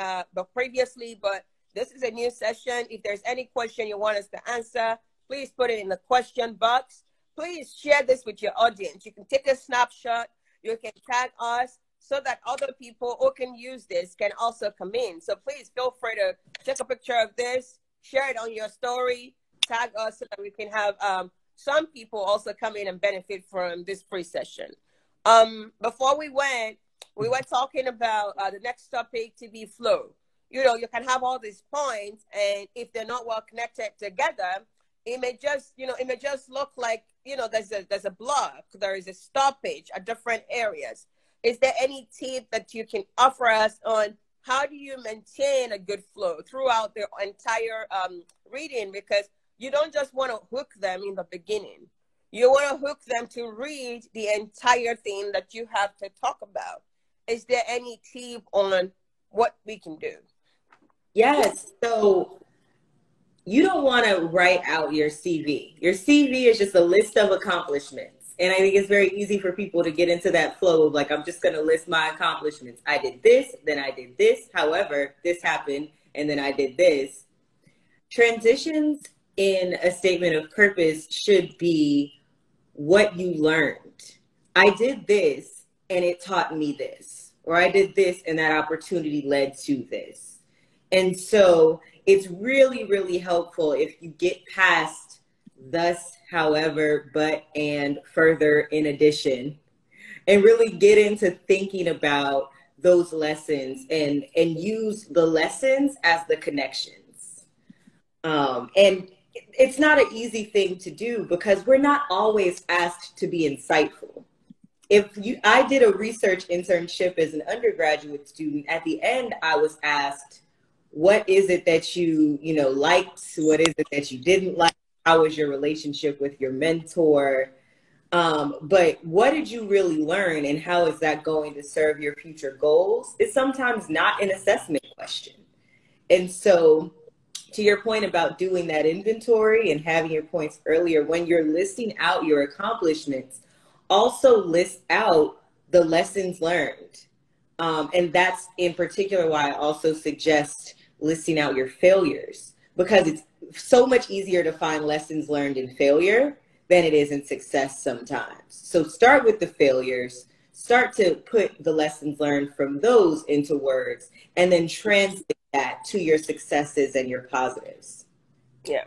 previously, but this is a new session. If there's any question you want us to answer, please put it in the question box. Please share this with your audience. You can take a snapshot. You can tag us so that other people who can use this can also come in. So please feel free to take a picture of this, share it on your story, tag us so that we can have some people also come in and benefit from this free session. Before we were talking about the next topic to be flow. You can have all these points, and if they're not well connected together, it may just look like, there's a block, there is a stoppage at different areas. Is there any tip that you can offer us on how do you maintain a good flow throughout the entire reading? Because you don't just want to hook them in the beginning. You want to hook them to read the entire thing that you have to talk about. Is there any tip on what we can do? Yes. So you don't want to write out your CV. Your CV is just a list of accomplishments. And I think it's very easy for people to get into that flow of like, I'm just going to list my accomplishments. I did this, then I did this. However, this happened, and then I did this. Transitions in a statement of purpose should be what you learned. I did this, and it taught me this. Or I did this, and that opportunity led to this. And so it's really, really helpful if you get past thus, however, but, and, further, in addition, and really get into thinking about those lessons and use the lessons as the connections. And it's not an easy thing to do because we're not always asked to be insightful. I did a research internship as an undergraduate student. At the end, I was asked, what is it that you liked? What is it that you didn't like? How was your relationship with your mentor? But what did you really learn, and how is that going to serve your future goals? It's sometimes not an assessment question. And so, to your point about doing that inventory and having your points earlier, when you're listing out your accomplishments, also list out the lessons learned. And that's in particular why I also suggest listing out your failures, because it's so much easier to find lessons learned in failure than it is in success sometimes. So start with the failures, start to put the lessons learned from those into words, and then translate that to your successes and your positives. Yeah.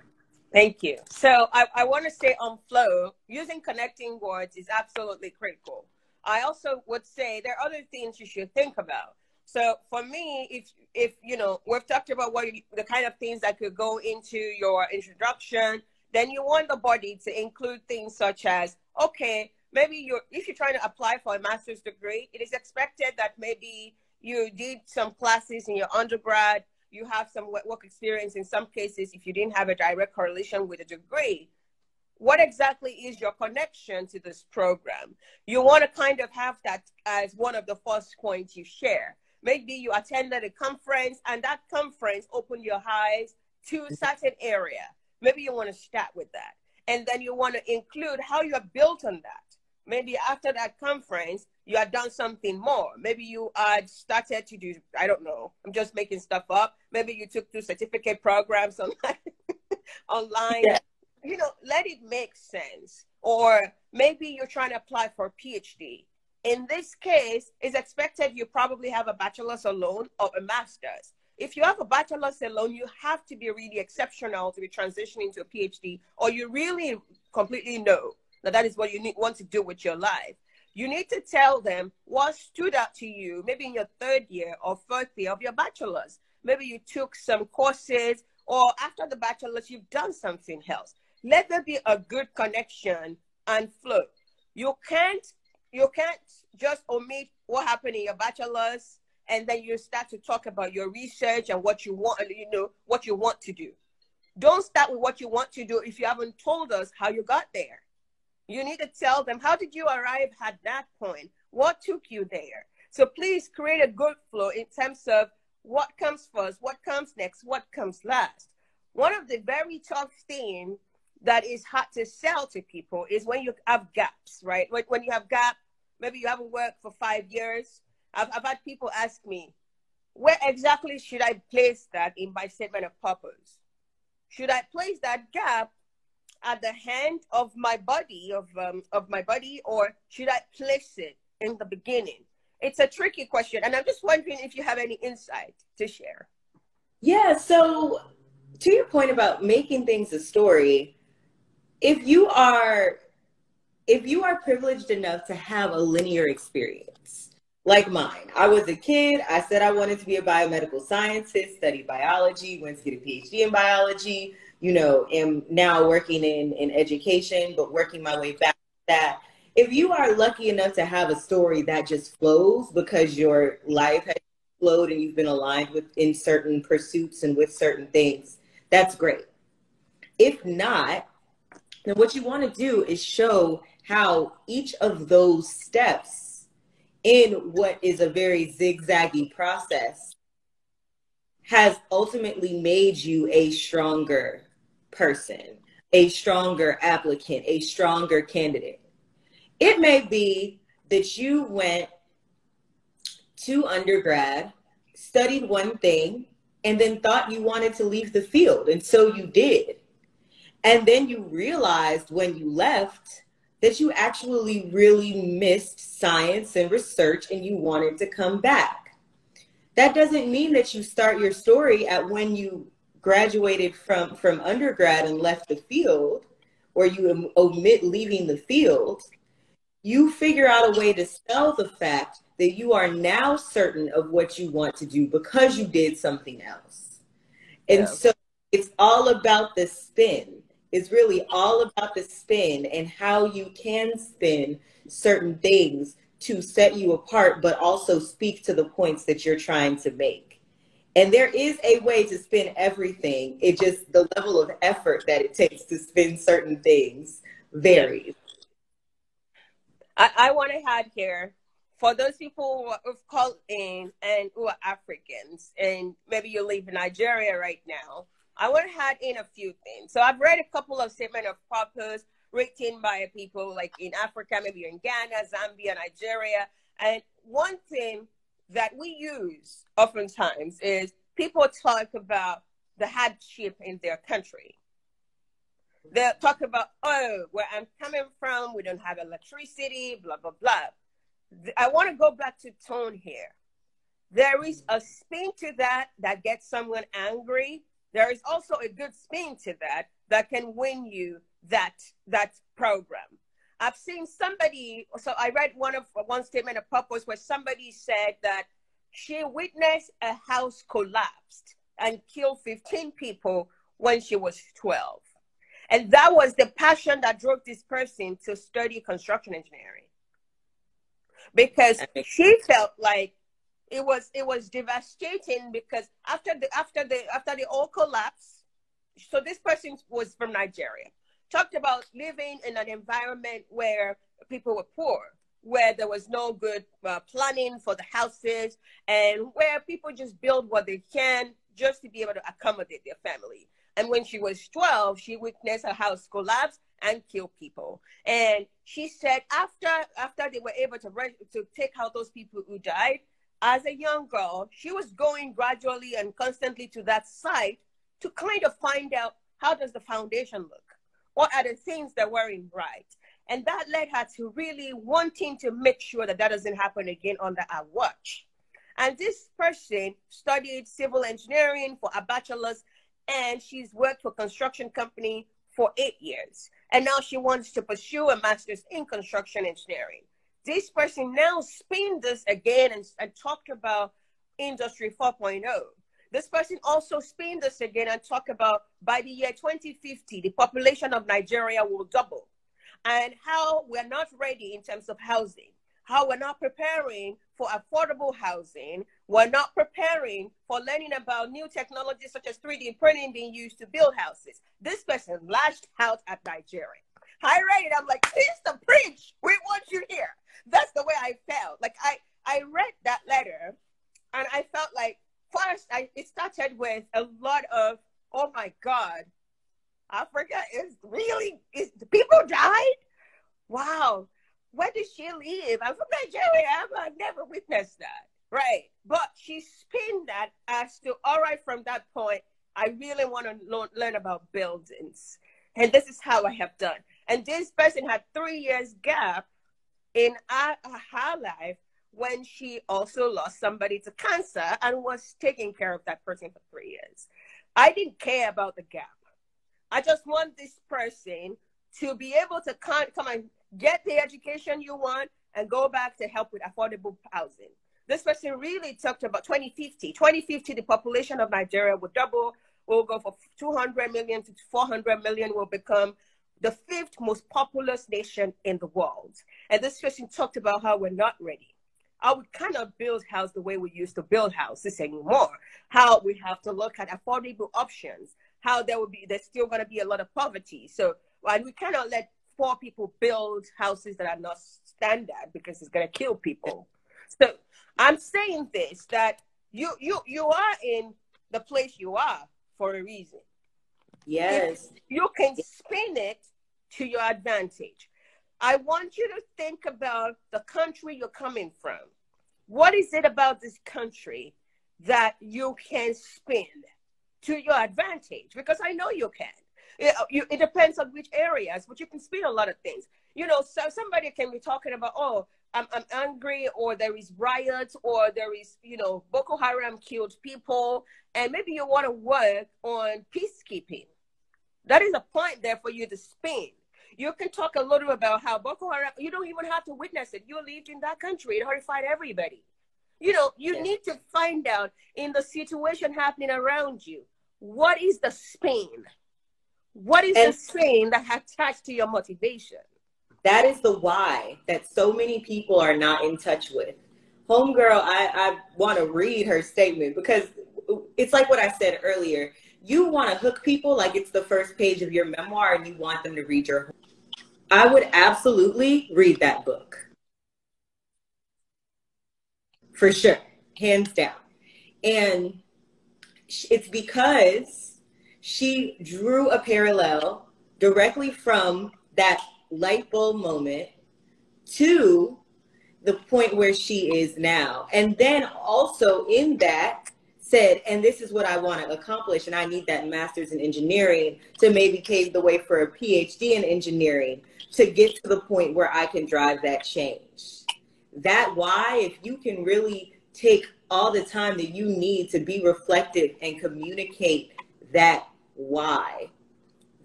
Thank you. So I want to say on flow, using connecting words is absolutely critical. I also would say there are other things you should think about. So for me, if we've talked about the kind of things that could go into your introduction, then you want the body to include things such as, okay, maybe if you're trying to apply for a master's degree, it is expected that maybe you did some classes in your undergrad, you have some work experience in some cases if you didn't have a direct correlation with a degree. What exactly is your connection to this program? You want to kind of have that as one of the first points you share. Maybe you attended a conference and that conference opened your eyes to a certain area. Maybe you want to start with that. And then you want to include how you are built on that. Maybe after that conference, you had done something more. Maybe you had started to do, I don't know, I'm just making stuff up. Maybe you took 2 certificate programs online. Yeah. Let it make sense. Or maybe you're trying to apply for a PhD. In this case, it's expected you probably have a bachelor's alone or a master's. If you have a bachelor's alone, you have to be really exceptional to be transitioning to a PhD, or you really completely know that is what you want to do with your life. You need to tell them what stood out to you, maybe in your 3rd year or 4th year of your bachelor's. Maybe you took some courses, or after the bachelor's, you've done something else. Let there be a good connection and flow. You can't just omit what happened in your bachelor's and then you start to talk about your research and what you want, what you want to do. Don't start with what you want to do if you haven't told us how you got there. You need to tell them, how did you arrive at that point? What took you there? So please create a good flow in terms of what comes first, what comes next, what comes last. One of the very tough things that is hard to sell to people is when you have gaps, right? When you have gap, maybe you haven't worked for 5 years. I've had people ask me, where exactly should I place that in my statement of purpose? Should I place that gap at the end of my body, or should I place it in the beginning? It's a tricky question, and I'm just wondering if you have any insight to share. Yeah, so to your point about making things a story, if you are privileged enough to have a linear experience, like mine, I was a kid, I said I wanted to be a biomedical scientist, studied biology, went to get a PhD in biology, am now working in education, but working my way back to that. If you are lucky enough to have a story that just flows because your life has flowed and you've been aligned in certain pursuits and with certain things, that's great. If not, then what you want to do is show how each of those steps in what is a very zigzaggy process has ultimately made you a stronger person, a stronger applicant, a stronger candidate. It may be that you went to undergrad, studied one thing, and then thought you wanted to leave the field, and so you did. And then you realized when you left that you actually really missed science and research and you wanted to come back. That doesn't mean that you start your story at when you graduated from undergrad and left the field, or you omit leaving the field, you figure out a way to sell the fact that you are now certain of what you want to do because you did something else. And Yeah. so it's all about the spin. It's really all about the spin and how you can spin certain things to set you apart, but also speak to the points that you're trying to make. And there is a way to spin everything. It just, the level of effort that it takes to spin certain things Yeah. varies. I want to add here, for those people who've called in and who are Africans, and maybe you live in Nigeria right now, I want to add in a few things. So I've read a couple of statement of purpose written by people like in Africa, maybe in Ghana, Zambia, Nigeria. And one thing that we use oftentimes is people talk about the hardship in their country. They'll talk about, oh, where I'm coming from, we don't have electricity, blah, blah, blah. I want to go back to tone here. There is a spin to that that gets someone angry. There is also a good spin to that that can win you that program. I've seen somebody, so I read one statement of purpose where somebody said that she witnessed a house collapsed and killed 15 people when she was 12. And that was the passion that drove this person to study construction engineering. Because she felt like it was devastating, because after the all collapse, so this person was from Nigeria, talked about living in an environment where people were poor, where there was no good planning for the houses, and where people just build what they can just to be able to accommodate their family. And when she was 12, she witnessed her house collapse and kill people. And she said after they were able to take out those people who died, as a young girl, she was going gradually and constantly to that site to kind of find out, how does the foundation look? What are the things that weren't right? And that led her to really wanting to make sure that that doesn't happen again under our watch. And this person studied civil engineering for a bachelor's, and she's worked for a construction company for 8 years. And now she wants to pursue a master's in construction engineering. This person now spin this again and talked about Industry 4.0. This person also spin this again and talk about by the year 2050, the population of Nigeria will double, and how we're not ready in terms of housing, how we're not preparing for affordable housing, we're not preparing for learning about new technologies such as 3D printing being used to build houses. This person lashed out at Nigeria. I read it, I'm like, Sister, preach, we want you here. That's the way I felt. Like I read that letter and I felt like, first, it started with a lot of, oh my God, Africa is really, people died? Wow. Where did she live? I'm from Nigeria. I've never witnessed that. Right. But she spinned that as to, all right, from that point, I really want to learn about buildings. And this is how I have done. And this person had 3 years gap in her life when she also lost somebody to cancer and was taking care of that person for 3 years. I didn't care about the gap. I just want this person to be able to come and get the education you want and go back to help with affordable housing. This person really talked about 2050. 2050, the population of Nigeria will double. We'll go from 200 million to 400 million. Will become the 5th most populous nation in the world. And this person talked about how we're not ready. How we cannot build house the way we used to build houses anymore. How we have to look at affordable options. How there's still going to be a lot of poverty. So, and we cannot let poor people build houses that are not standard because it's going to kill people. So I'm saying this, that you are in the place you are for a reason. Yes. If you can spin it to your advantage. I want you to think about the country you're coming from. What is it about this country that you can spin to your advantage? Because I know you can. It depends on which areas, but you can spin a lot of things. You know, so somebody can be talking about, oh, I'm angry, or there is riots, or there is, you know, Boko Haram killed people, and maybe you want to work on peacekeeping. That is a point there for you to spin. You can talk a little about how Boko Haram, you don't even have to witness it. You lived in that country. It horrified everybody. You know, you need to find out in the situation happening around you, what is the spin? What is the spin that attached to your motivation? That is the why that so many people are not in touch with. Homegirl, I want to read her statement, because it's like what I said earlier. You want to hook people like it's the first page of your memoir and you want them to read your. I would absolutely read that book. For sure. Hands down. And it's because she drew a parallel directly from that light bulb moment to the point where she is now. And then also in that said, and this is what I want to accomplish, and I need that master's in engineering to maybe pave the way for a PhD in engineering to get to the point where I can drive that change. That why, if you can really take all the time that you need to be reflective and communicate that why,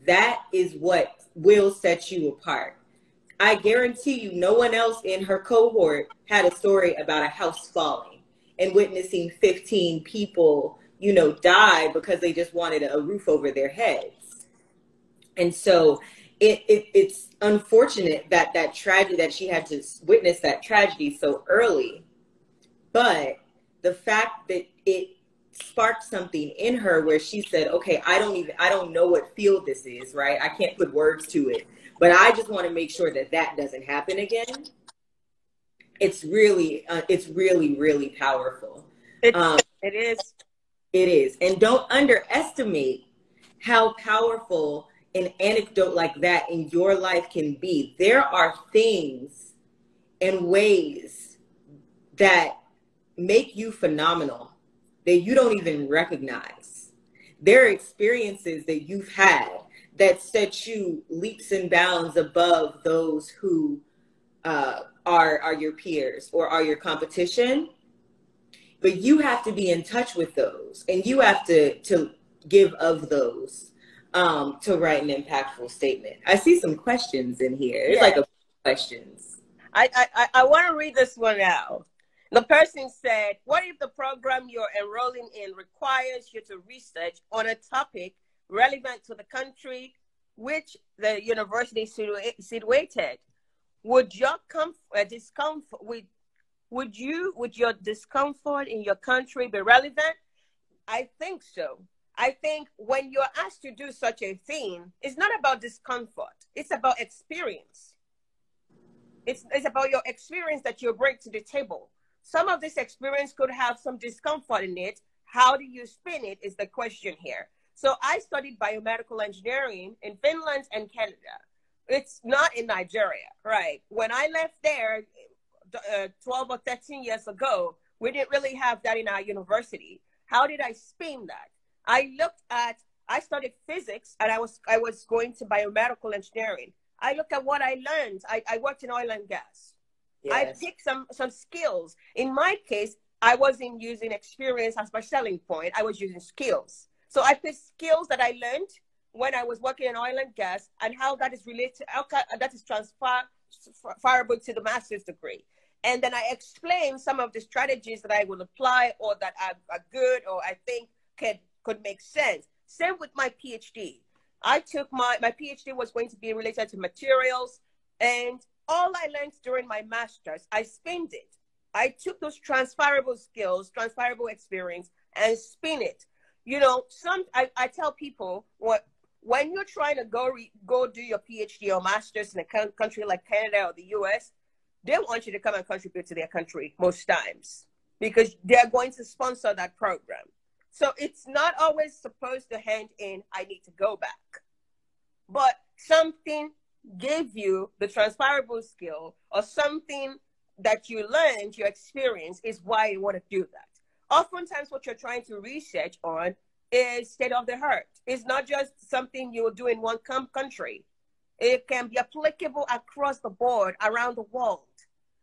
that is what will set you apart. I guarantee you no one else in her cohort had a story about a house falling and witnessing 15 people, you know, die because they just wanted a roof over their heads. And so it's unfortunate that tragedy, that she had to witness that tragedy so early. But the fact that it sparked something in her where she said, okay, I don't know what field this is, right? I can't put words to it, but I just want to make sure that that doesn't happen again. It's really, really powerful. It is. It is. And don't underestimate how powerful an anecdote like that in your life can be. There are things and ways that make you phenomenal that you don't even recognize. There are experiences that you've had that set you leaps and bounds above those who are your peers or are your competition. But you have to be in touch with those, and you have to give of those to write an impactful statement. I see some questions in here. It's like a few questions. I want to read this one out. The person said, what if the program you're enrolling in requires you to research on a topic relevant to the country which the university is situated? Would your discomfort would your discomfort in your country be relevant? I think so. I think when you're asked to do such a thing, it's not about discomfort. It's about experience. It's about your experience that you bring to the table. Some of this experience could have some discomfort in it. How do you spin it is the question here. So I studied biomedical engineering in Finland and Canada. It's not in Nigeria, right? When I left there 12 or 13 years ago, we didn't really have that in our university. How did I spin that? I studied physics, and I was going to biomedical engineering. I looked at what I learned. I worked in oil and gas. Yes. I picked some skills. In my case, I wasn't using experience as my selling point. I was using skills. So I picked skills that I learned when I was working in oil and gas, and how that is related, how that is transferable to the master's degree. And then I explained some of the strategies that I will apply, or that are good, or I think could make sense. Same with my PhD. I took my PhD was going to be related to materials, and all I learned during my master's, I spinned it. I took those transferable skills, transferable experience, and spin it. You know, I tell people, when you're trying to go do your PhD or master's in a country like Canada or the US, they want you to come and contribute to their country most times, because they're going to sponsor that program. So it's not always supposed to end in, I need to go back. But something gave you the transferable skill, or something that you learned, your experience, is why you want to do that. Oftentimes what you're trying to research on is state of the art. It's not just something you'll do in one country. It can be applicable across the board, around the world.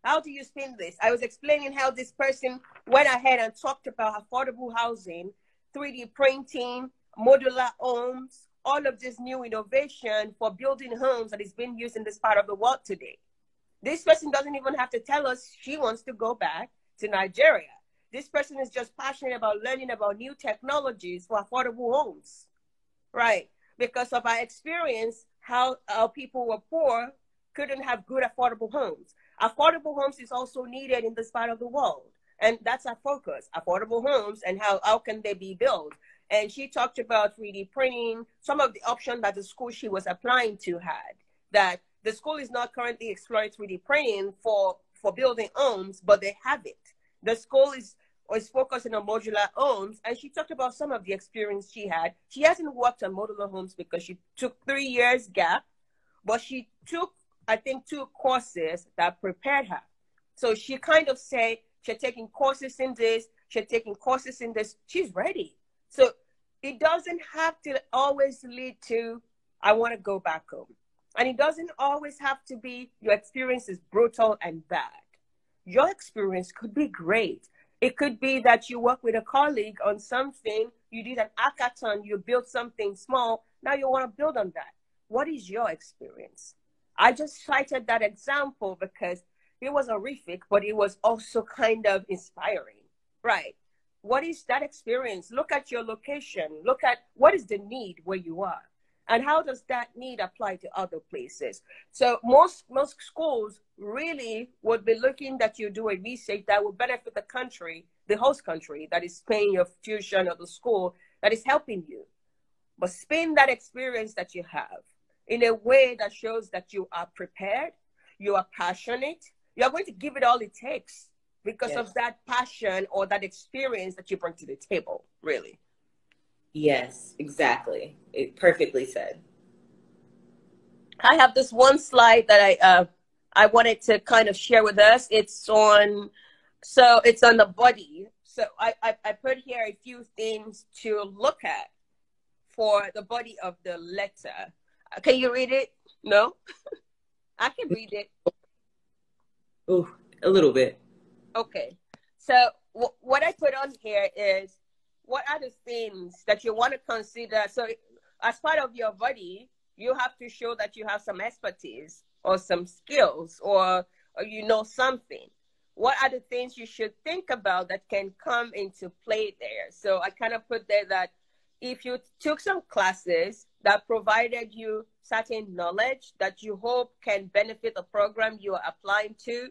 How do you spin this? I was explaining how this person went ahead and talked about affordable housing, 3D printing, modular homes, all of this new innovation for building homes that is being used in this part of the world today. This person doesn't even have to tell us she wants to go back to Nigeria. This person is just passionate about learning about new technologies for affordable homes, right? Because of our experience, how our people were poor, couldn't have good affordable homes. Affordable homes is also needed in this part of the world. And that's our focus, affordable homes and how can they be built. And she talked about 3D printing, some of the options that the school she was applying to had, that the school is not currently exploring 3D printing for building homes, but they have it. The school is focusing on modular homes, and she talked about some of the experience she had. She hasn't worked on modular homes because she took 3 years gap, but she took, I think, 2 courses that prepared her. So she kind of said she's taking courses in this, she's taking courses in this, she's ready. So it doesn't have to always lead to, I want to go back home. And it doesn't always have to be your experience is brutal and bad. Your experience could be great. It could be that you work with a colleague on something, you did an hackathon, you built something small, now you want to build on that. What is your experience? I just cited that example because it was horrific, but it was also kind of inspiring, right? What is that experience? Look at your location. Look at what is the need where you are. And how does that need apply to other places? So most schools really would be looking that you do a research that will benefit the country, the host country that is paying your tuition or the school that is helping you. But spin that experience that you have in a way that shows that you are prepared, you are passionate, you are going to give it all it takes because of that passion or that experience that you bring to the table, really. Yes, exactly. It perfectly said. I have this one slide that I wanted to kind of share with us. It's on the body. So I put here a few things to look at for the body of the letter. Can you read it? No? I can read it. Oh, a little bit. Okay. So what I put on here is, what are the things that you want to consider? So as part of your body, you have to show that you have some expertise or some skills or you know something. What are the things you should think about that can come into play there? So I kind of put there that if you took some classes that provided you certain knowledge that you hope can benefit the program you are applying to,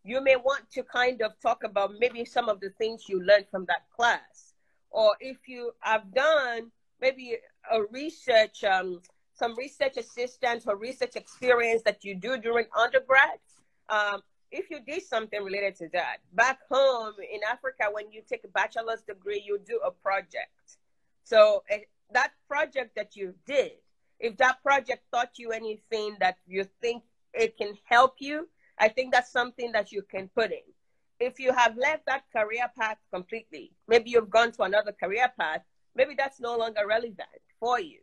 you may want to kind of talk about maybe some of the things you learned from that class. Or if you have done maybe a research, some research assistance or research experience that you do during undergrad, if you did something related to that. Back home in Africa, when you take a bachelor's degree, you do a project. So that project that you did, if that project taught you anything that you think it can help you, I think that's something that you can put in. If you have left that career path completely, maybe you've gone to another career path, maybe that's no longer relevant for you.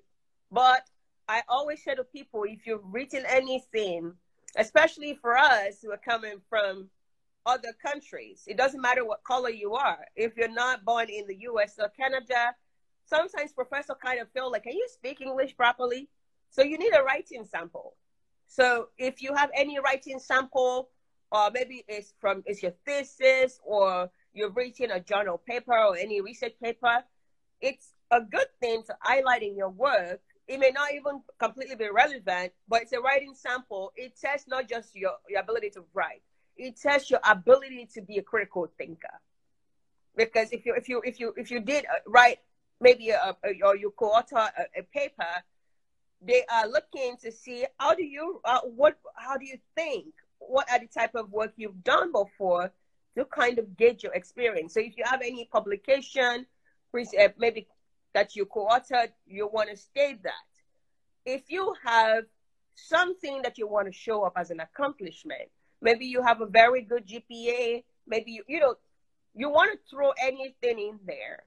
But I always say to people, if you've written anything, especially for us who are coming from other countries, it doesn't matter what color you are. If you're not born in the US or Canada, sometimes professors kind of feel like, can you speak English properly? So you need a writing sample. So if you have any writing sample, or maybe it's your thesis, or you've written a journal paper or any research paper, it's a good thing to highlight in your work. It may not even completely be relevant, but it's a writing sample. It tests not just your ability to write, it tests your ability to be a critical thinker. Because if you did write maybe or you co-author a paper, they are looking to see how do you think, what are the type of work you've done before to kind of gauge your experience. So if you have any publication, maybe that you co-authored, you want to state that. If you have something that you want to show up as an accomplishment, maybe you have a very good GPA, maybe you want to throw anything in there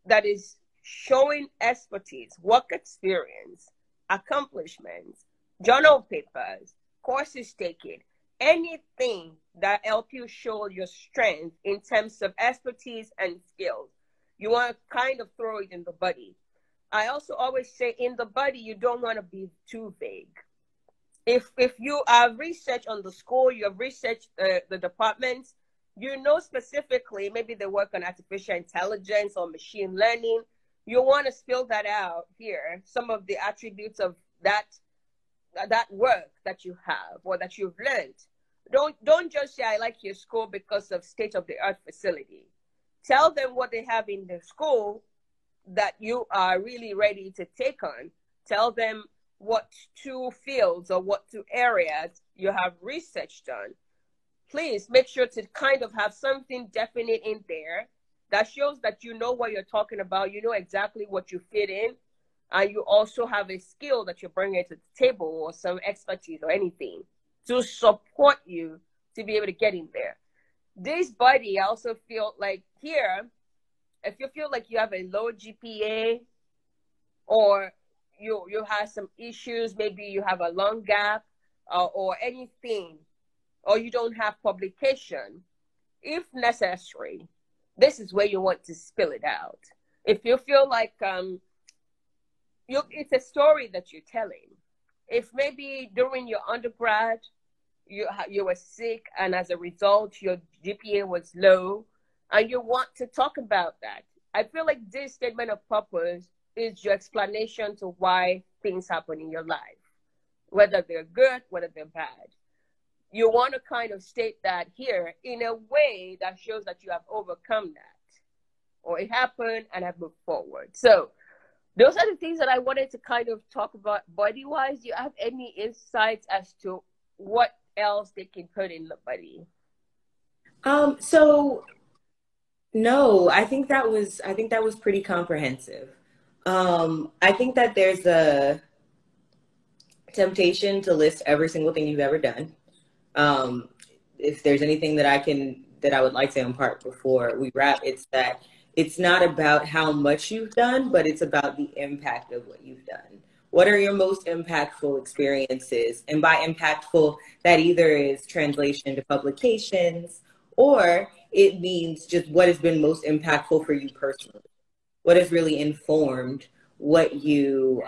that is showing expertise, work experience, accomplishments, journal papers, courses taken, anything that help you show your strength in terms of expertise and skills. You want to kind of throw it in the body. I also always say in the body, you don't want to be too vague. If you have research on the school, you have researched the departments, you know specifically, maybe they work on artificial intelligence or machine learning, you want to spill that out here, some of the attributes of that work that you have or that you've learned. Don't just say I like your school because of state of the art facility. Tell them what they have in the school that you are really ready to take on. Tell them what two fields or what two areas you have researched on. Please make sure to kind of have something definite in there that shows that you know what you're talking about, you know exactly what you fit in, and you also have a skill that you're bringing to the table or some expertise or anything to support you to be able to get in there. This body, I also feel like here, if you feel like you have a low GPA or you have some issues, maybe you have a long gap or anything, or you don't have publication, if necessary, this is where you want to spill it out. If you feel like it's a story that you're telling. If maybe during your undergrad, you were sick and as a result, your GPA was low, and you want to talk about that, I feel like this statement of purpose is your explanation to why things happen in your life, whether they're good, whether they're bad. You want to kind of state that here in a way that shows that you have overcome that, or it happened and have moved forward. So those are the things that I wanted to kind of talk about body-wise. Do you have any insights as to what else they can put in the body? So no, I think that was pretty comprehensive. I think that there's a temptation to list every single thing you've ever done. If there's anything that I would like to impart before we wrap, it's that it's not about how much you've done, but it's about the impact of what you've done. What are your most impactful experiences? And by impactful, that either is translation to publications, or it means just what has been most impactful for you personally. What has really informed what you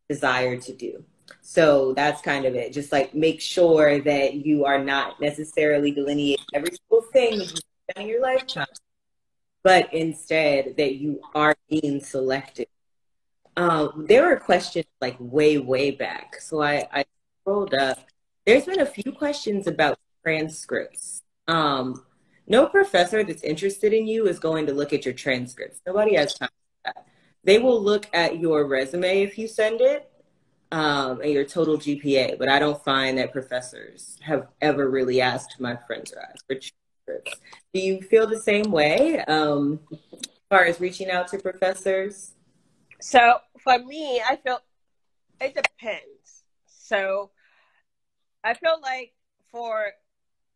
desire to do. So that's kind of it. Just like make sure that you are not necessarily delineating every single thing that you've done in your lifetime, but instead that you are being selective. There were questions like way back. So I scrolled up. There's been a few questions about transcripts. No professor that's interested in you is going to look at your transcripts. Nobody has time for that. They will look at your resume if you send it, and your total GPA. But I don't find that professors have ever really asked my friends or I for transcripts. Do you feel the same way as far as reaching out to professors? So for me, I feel it depends. So I feel like for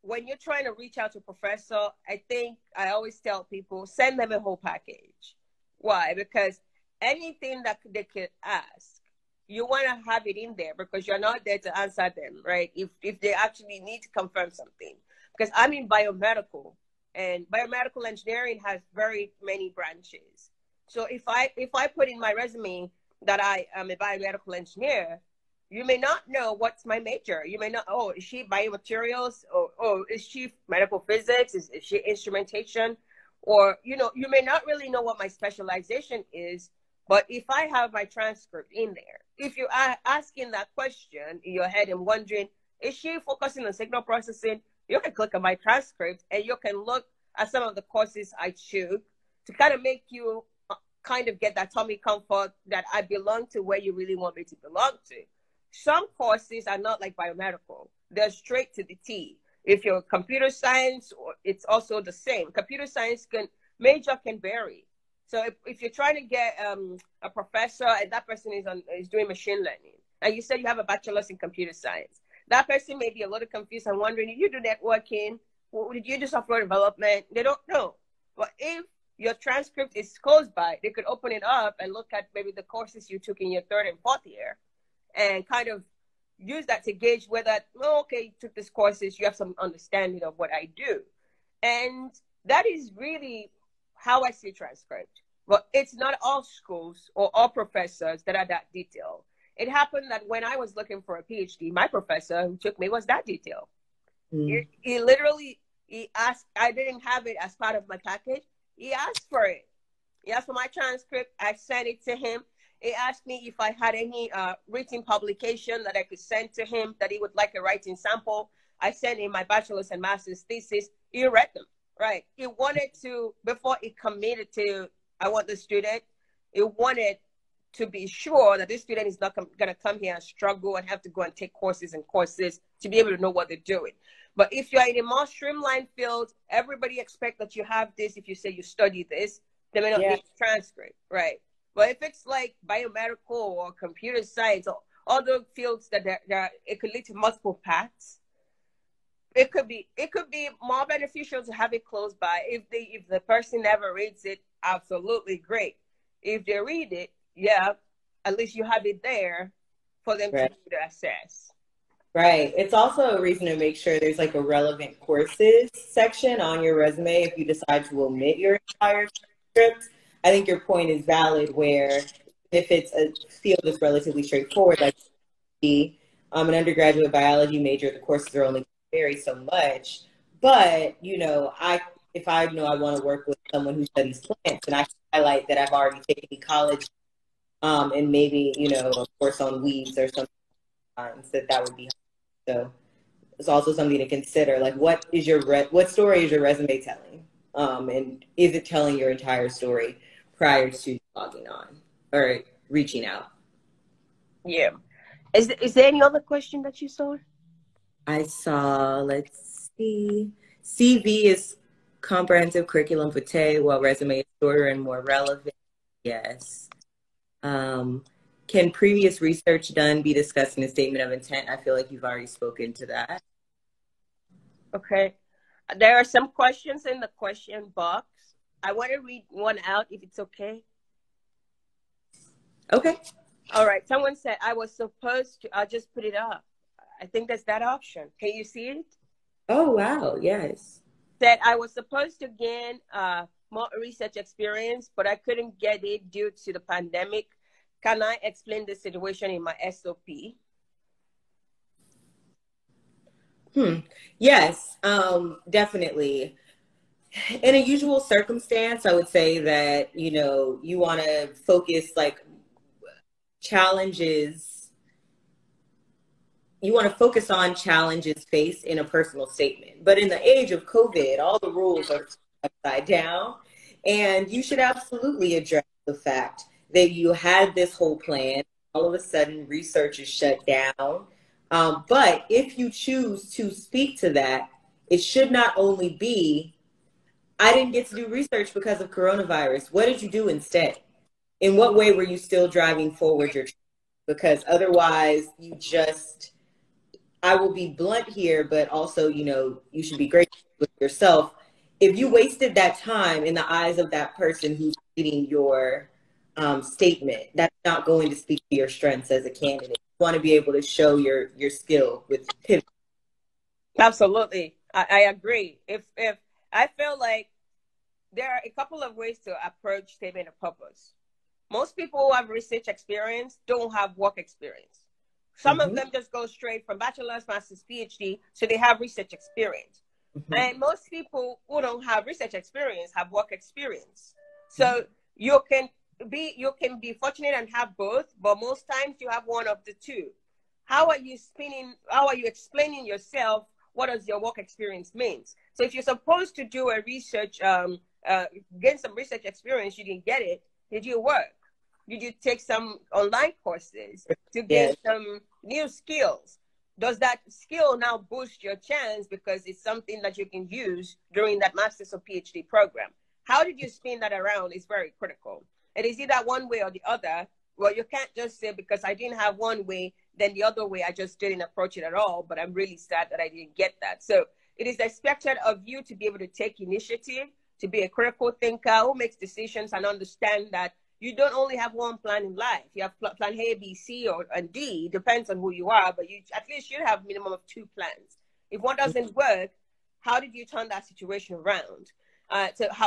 when you're trying to reach out to a professor, I think I always tell people, send them a whole package. Why? Because anything that they could ask, you want to have it in there because you're not there to answer them, right? If they actually need to confirm something. Because I'm in biomedical, and biomedical engineering has very many branches. So if I put in my resume that I am a biomedical engineer, you may not know what's my major. You may not, oh, is she biomaterials? Or oh, is she medical physics? Is she instrumentation? Or, you may not really know what my specialization is. But if I have my transcript in there, if you are asking that question in your head and wondering, is she focusing on signal processing? You can click on my transcript and you can look at some of the courses I took to kind of make you kind of get that tummy comfort that I belong to where you really want me to belong to. Some courses are not like biomedical. They're straight to the T. If you're computer science, it's also the same. Computer science major can vary. So if you're trying to get a professor and that person is doing machine learning, and you said you have a bachelor's in computer science, that person may be a little confused and wondering, did you do networking? Did you do software development? They don't know. But if your transcript is close by, they could open it up and look at maybe the courses you took in your third and fourth year and kind of use that to gauge whether, oh, okay, you took this courses, you have some understanding of what I do. And that is really how I see transcript. But it's not all schools or all professors that are that detailed. It happened that when I was looking for a PhD, my professor who took me was that detailed. He literally, he asked, I didn't have it as part of my package. He asked for it. He asked for my transcript. I sent it to him. He asked me if I had any written publication that I could send to him that he would like a writing sample. I sent him my bachelor's and master's thesis. He read them, right? He wanted to, before he committed to, I want the student, he wanted to be sure that this student is not going to come here and struggle and have to go and take courses and courses to be able to know what they're doing. But if you're in a more streamlined field, everybody expects that you have this. If you say you study this, they may not need a transcript, right? But if it's like biomedical or computer science or other fields that it could lead to multiple paths, it could be more beneficial to have it close by. If the person never reads it, absolutely great. If they read it, yeah, at least you have it there for them to assess. Right. It's also a reason to make sure there's like a relevant courses section on your resume if you decide to omit your entire transcript. I think your point is valid where if it's a field that's relatively straightforward, like an undergraduate biology major, the courses are only vary so much. But, you know, if I know I want to work with someone who studies plants and I highlight that I've already taken ecology and maybe, you know, a course on weeds or something, that would be so it's also something to consider. Like, what story is your resume telling? And is it telling your entire story prior to logging on or reaching out? Yeah. Is there any other question that you saw? I saw, let's see. CV is comprehensive curriculum vitae, while resume is shorter and more relevant. Yes. Can previous research done be discussed in a statement of intent? I feel like you've already spoken to that. Okay. There are some questions in the question box. I want to read one out if it's okay. Okay. All right. Someone said I was supposed to, I'll just put it up. I think that's that option. Can you see it? Oh, wow. Yes. Said I was supposed to gain more research experience, but I couldn't get it due to the pandemic. Can I explain the situation in my SOP? Yes, definitely. In a usual circumstance, I would say that, you know, you want to focus like challenges. You want to focus on challenges faced in a personal statement. But in the age of COVID, all the rules are upside down. And you should absolutely address the fact that you had this whole plan. All of a sudden, research is shut down. But if you choose to speak to that, it should not only be, I didn't get to do research because of coronavirus. What did you do instead? In what way were you still driving forward your? Because otherwise, I will be blunt here, but also, you know, you should be grateful with yourself. If you wasted that time in the eyes of that person who's reading your statement, that's not going to speak to your strengths as a candidate. You want to be able to show your skill with pivot. Absolutely. I agree. If I feel like there are a couple of ways to approach statement of purpose. Most people who have research experience don't have work experience. Some of them just go straight from bachelor's, master's, PhD, so they have research experience. And most people who don't have research experience have work experience. So you can be fortunate and have both, but most times you have one of the two. How are you explaining yourself? What does your work experience means? So if you're supposed to do a research, get some research experience, you didn't get it. Did you work? Did you take some online courses to get some new skills? Does that skill now boost your chance because it's something that you can use during that master's or PhD program? How did you spin that around is very critical. It is either one way or the other. Well, you can't just say because I didn't have one way, then the other way I just didn't approach it at all, but I'm really sad that I didn't get that. So it is expected of you to be able to take initiative, to be a critical thinker who makes decisions and understand that you don't only have one plan in life. You have plan A, B, C, and D. Depends on who you are, but you at least should have minimum of 2 plans. If one doesn't work, how did you turn that situation around?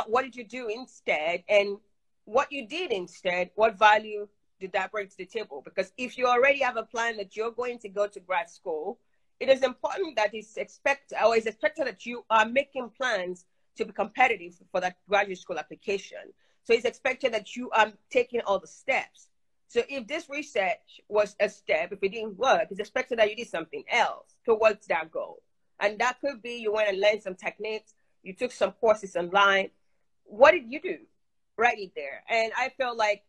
What did you do instead? And what you did instead, what value did that bring to the table? Because if you already have a plan that you're going to go to grad school, it is important that it's expected that you are making plans to be competitive for that graduate school application. So it's expected that you are taking all the steps. So if this research was a step, if it didn't work, it's expected that you did something else towards that goal. And that could be you went and learned some techniques, you took some courses online. What did you do? Write it there. And I feel like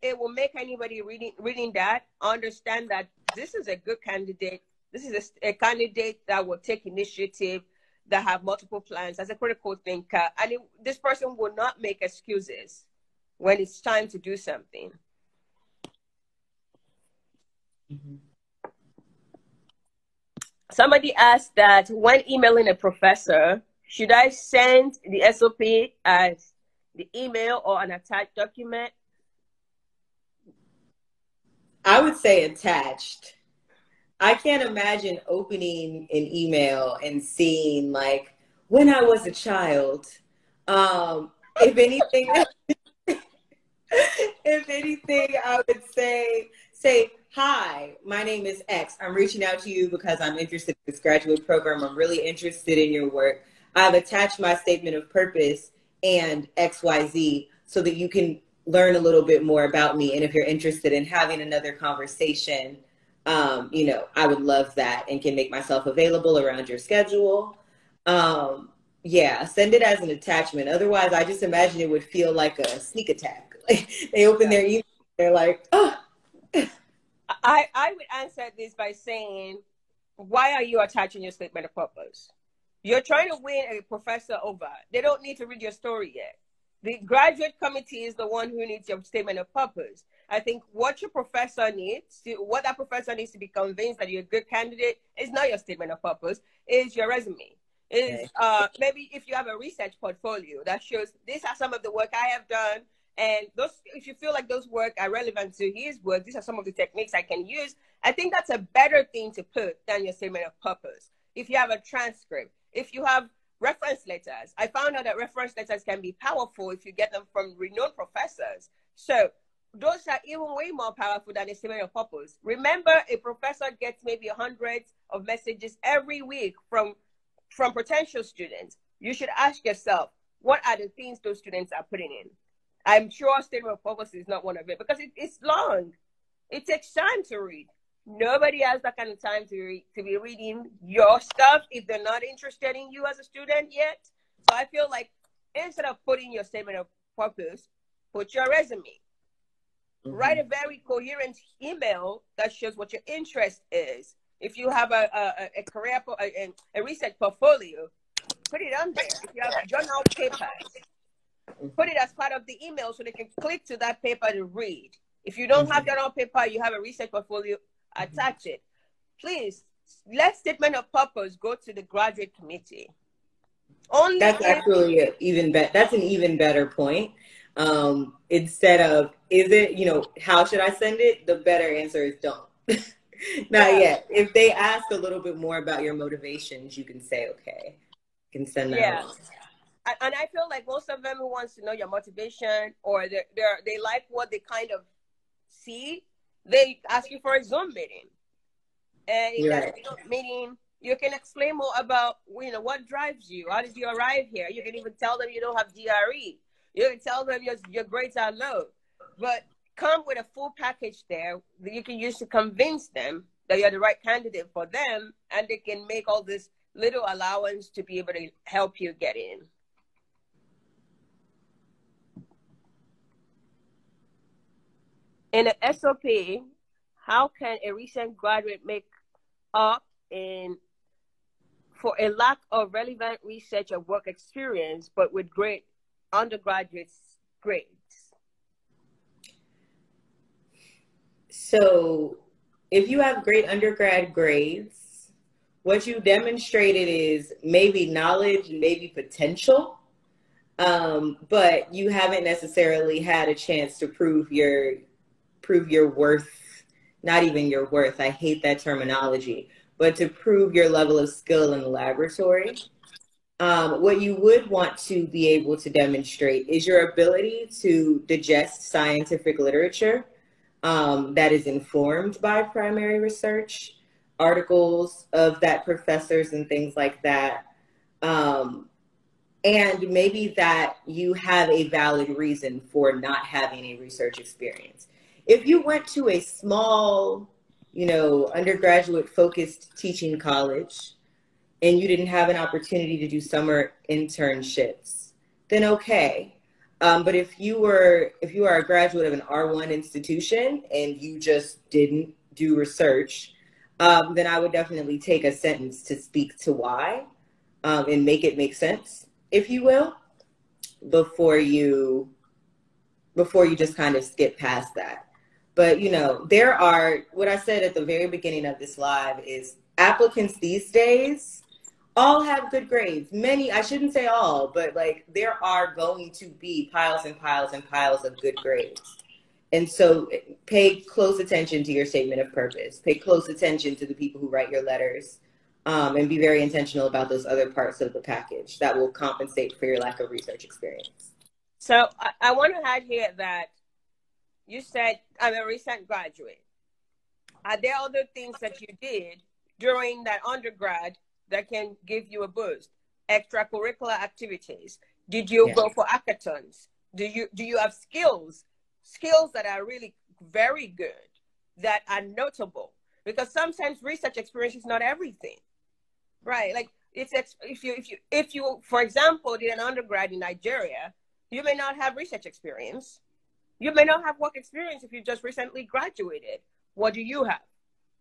it will make anybody reading that understand that this is a good candidate. This is a candidate that will take initiative, that have multiple plans, as a critical thinker. And this person will not make excuses when it's time to do something. Mm-hmm. Somebody asked that when emailing a professor, should I send the SOP as the email or an attached document? I would say attached. I can't imagine opening an email and seeing like, when I was a child, if anything, if anything, I would say, hi, my name is X. I'm reaching out to you because I'm interested in this graduate program. I'm really interested in your work. I've attached my statement of purpose and XYZ so that you can learn a little bit more about me. And if you're interested in having another conversation, I would love that and can make myself available around your schedule. Yeah, send it as an attachment. Otherwise, I just imagine it would feel like a sneak attack. Like they open their email, they're like, oh. I would answer this by saying, why are you attaching your statement of purpose? You're trying to win a professor over. They don't need to read your story yet. The graduate committee is the one who needs your statement of purpose. I think what your professor needs, what that professor needs to be convinced that you're a good candidate is not your statement of purpose, is your resume. Is maybe if you have a research portfolio that shows these are some of the work I have done, and those, if you feel like those work are relevant to his work, these are some of the techniques I can use. I think that's a better thing to put than your statement of purpose. If you have a transcript, if you have reference letters, I found out that reference letters can be powerful if you get them from renowned professors. So those are even way more powerful than a statement of purpose. Remember, a professor gets maybe hundreds of messages every week from potential students. You should ask yourself, what are the things those students are putting in? I'm sure statement of purpose is not one of it because it's long. It takes time to read. Nobody has that kind of time to be reading your stuff if they're not interested in you as a student yet. So I feel like instead of putting your statement of purpose, put your resume. Mm-hmm. Write a very coherent email that shows what your interest is. If you have a career, a research portfolio, put it on there. If you have journal papers, put it as part of the email so they can click to that paper to read. If you don't have journal paper, you have a research portfolio, attach it. Please, let statement of purpose go to the graduate committee. That's actually an even better point. Instead of, is it, how should I send it? The better answer is don't. Not yet. If they ask a little bit more about your motivations, you can say, okay, you can send that. Yeah. And I feel like most of them who wants to know your motivation or they like what they kind of see, they ask you for a Zoom meeting. And in that Zoom meeting, you can explain more about, what drives you. How did you arrive here? You can even tell them you don't have GRE. You can tell them your grades are low. But come with a full package there that you can use to convince them that you're the right candidate for them, and they can make all this little allowance to be able to help you get in. In an SOP, how can a recent graduate make up for a lack of relevant research or work experience, but with great undergraduate grades? So if you have great undergrad grades, what you demonstrated is maybe knowledge, maybe potential. but you haven't necessarily had a chance to prove your worth, not even your worth. I hate that terminology, but to prove your level of skill in the laboratory. What you would want to be able to demonstrate is your ability to digest scientific literature that is informed by primary research, articles of that professors and things like that. And maybe that you have a valid reason for not having a research experience. If you went to a small, undergraduate focused teaching college and you didn't have an opportunity to do summer internships, then okay. But if you are a graduate of an R1 institution and you just didn't do research, then I would definitely take a sentence to speak to why, and make it make sense, if you will, before you just kind of skip past that. But there are, what I said at the very beginning of this live is applicants these days all have good grades. Many, I shouldn't say all, but like there are going to be piles and piles and piles of good grades. And so pay close attention to your statement of purpose. Pay close attention to the people who write your letters, and be very intentional about those other parts of the package that will compensate for your lack of research experience. So I want to add here that you said I'm a recent graduate. Are there other things that you did during that undergrad that can give you a boost? Extracurricular activities. Did you go for hackathons? Do you have skills that are really very good, that are notable? Because sometimes research experience is not everything, right? Like if you, for example, did an undergrad in Nigeria, you may not have research experience. You may not have work experience if you just recently graduated. What do you have?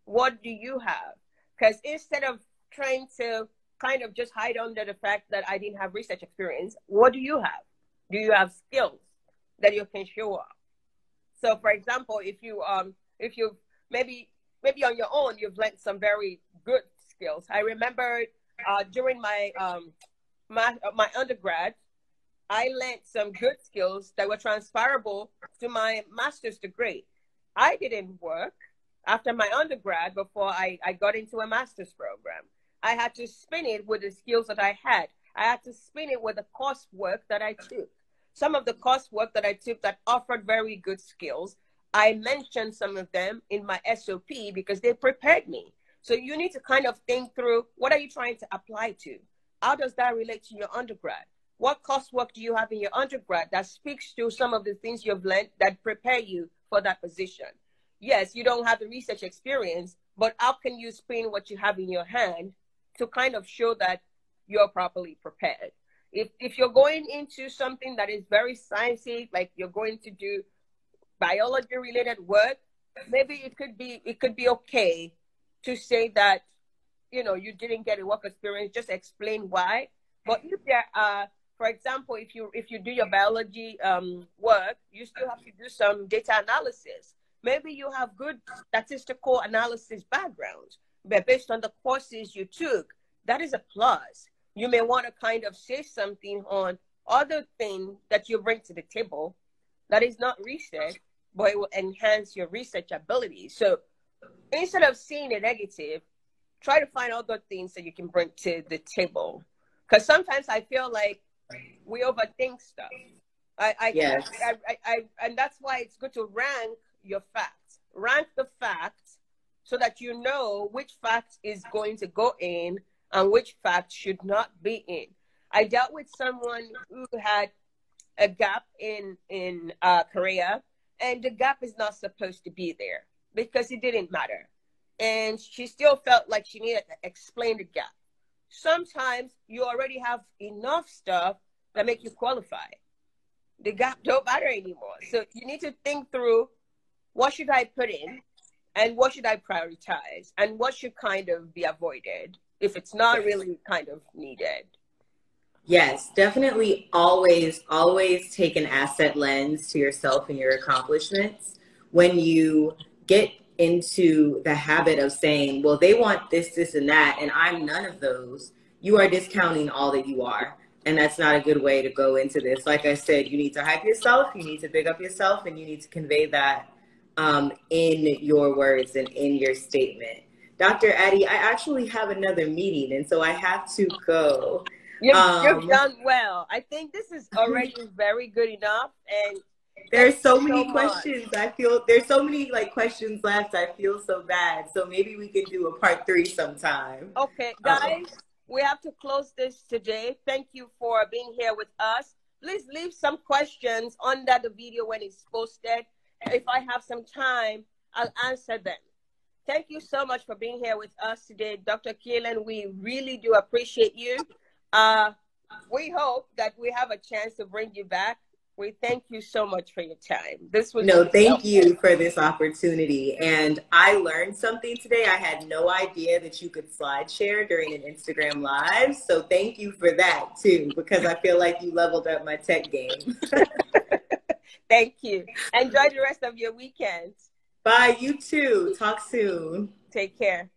What do you have? Because instead of trying to kind of just hide under the fact that I didn't have research experience, what do you have? Do you have skills that you can show up? So, for example, if you maybe on your own you've learned some very good skills. I remember during my my undergrad, I learned some good skills that were transferable to my master's degree. I didn't work after my undergrad before I got into a master's program. I had to spin it with the skills that I had. I had to spin it with the coursework that I took. Some of the coursework that I took that offered very good skills, I mentioned some of them in my SOP because they prepared me. So you need to kind of think through, what are you trying to apply to? How does that relate to your undergrad? What coursework do you have in your undergrad that speaks to some of the things you've learned that prepare you for that position? Yes, you don't have the research experience, but how can you spin what you have in your hand to kind of show that you're properly prepared? If you're going into something that is very sciencey, like you're going to do biology related work, maybe it could be okay to say that, you didn't get a work experience, just explain why. But if there are, for example, if you do your biology work, you still have to do some data analysis. Maybe you have good statistical analysis background, but based on the courses you took, that is a plus. You may want to kind of say something on other things that you bring to the table that is not research, but it will enhance your research ability. So instead of seeing a negative, try to find other things that you can bring to the table. Because sometimes I feel like we overthink stuff. Yes. And that's why it's good to rank your facts. Rank the facts so that you know which fact is going to go in and which fact should not be in. I dealt with someone who had a gap in Korea, and the gap is not supposed to be there because it didn't matter. And she still felt like she needed to explain the gap. Sometimes you already have enough stuff that make you qualify. The gap don't matter anymore. So you need to think through, what should I put in and what should I prioritize and what should kind of be avoided if it's not really kind of needed. Yes, definitely always take an asset lens to yourself and your accomplishments. When you get into the habit of saying, well, they want this, this, and that, and I'm none of those, you are discounting all that you are. And that's not a good way to go into this. Like I said, you need to hype yourself, you need to big up yourself, and you need to convey that in your words and in your statement. Dr. Addie, I actually have another meeting, and so I have to go. You've done well. I think this is already very good enough. And there's so many questions. I feel there's so many like questions left. I feel so bad. So maybe we can do a part 3 sometime. Okay, guys, we have to close this today. Thank you for being here with us. Please leave some questions under the video when it's posted. If I have some time, I'll answer them. Thank you so much for being here with us today, Dr. Keelan. We really do appreciate you. We hope that we have a chance to bring you back. We thank you so much for your time. This was thank you for this opportunity. And I learned something today. I had no idea that you could slide share during an Instagram live. So thank you for that too, because I feel like you leveled up my tech game. Thank you. Enjoy the rest of your weekend. Bye, you too. Talk soon. Take care.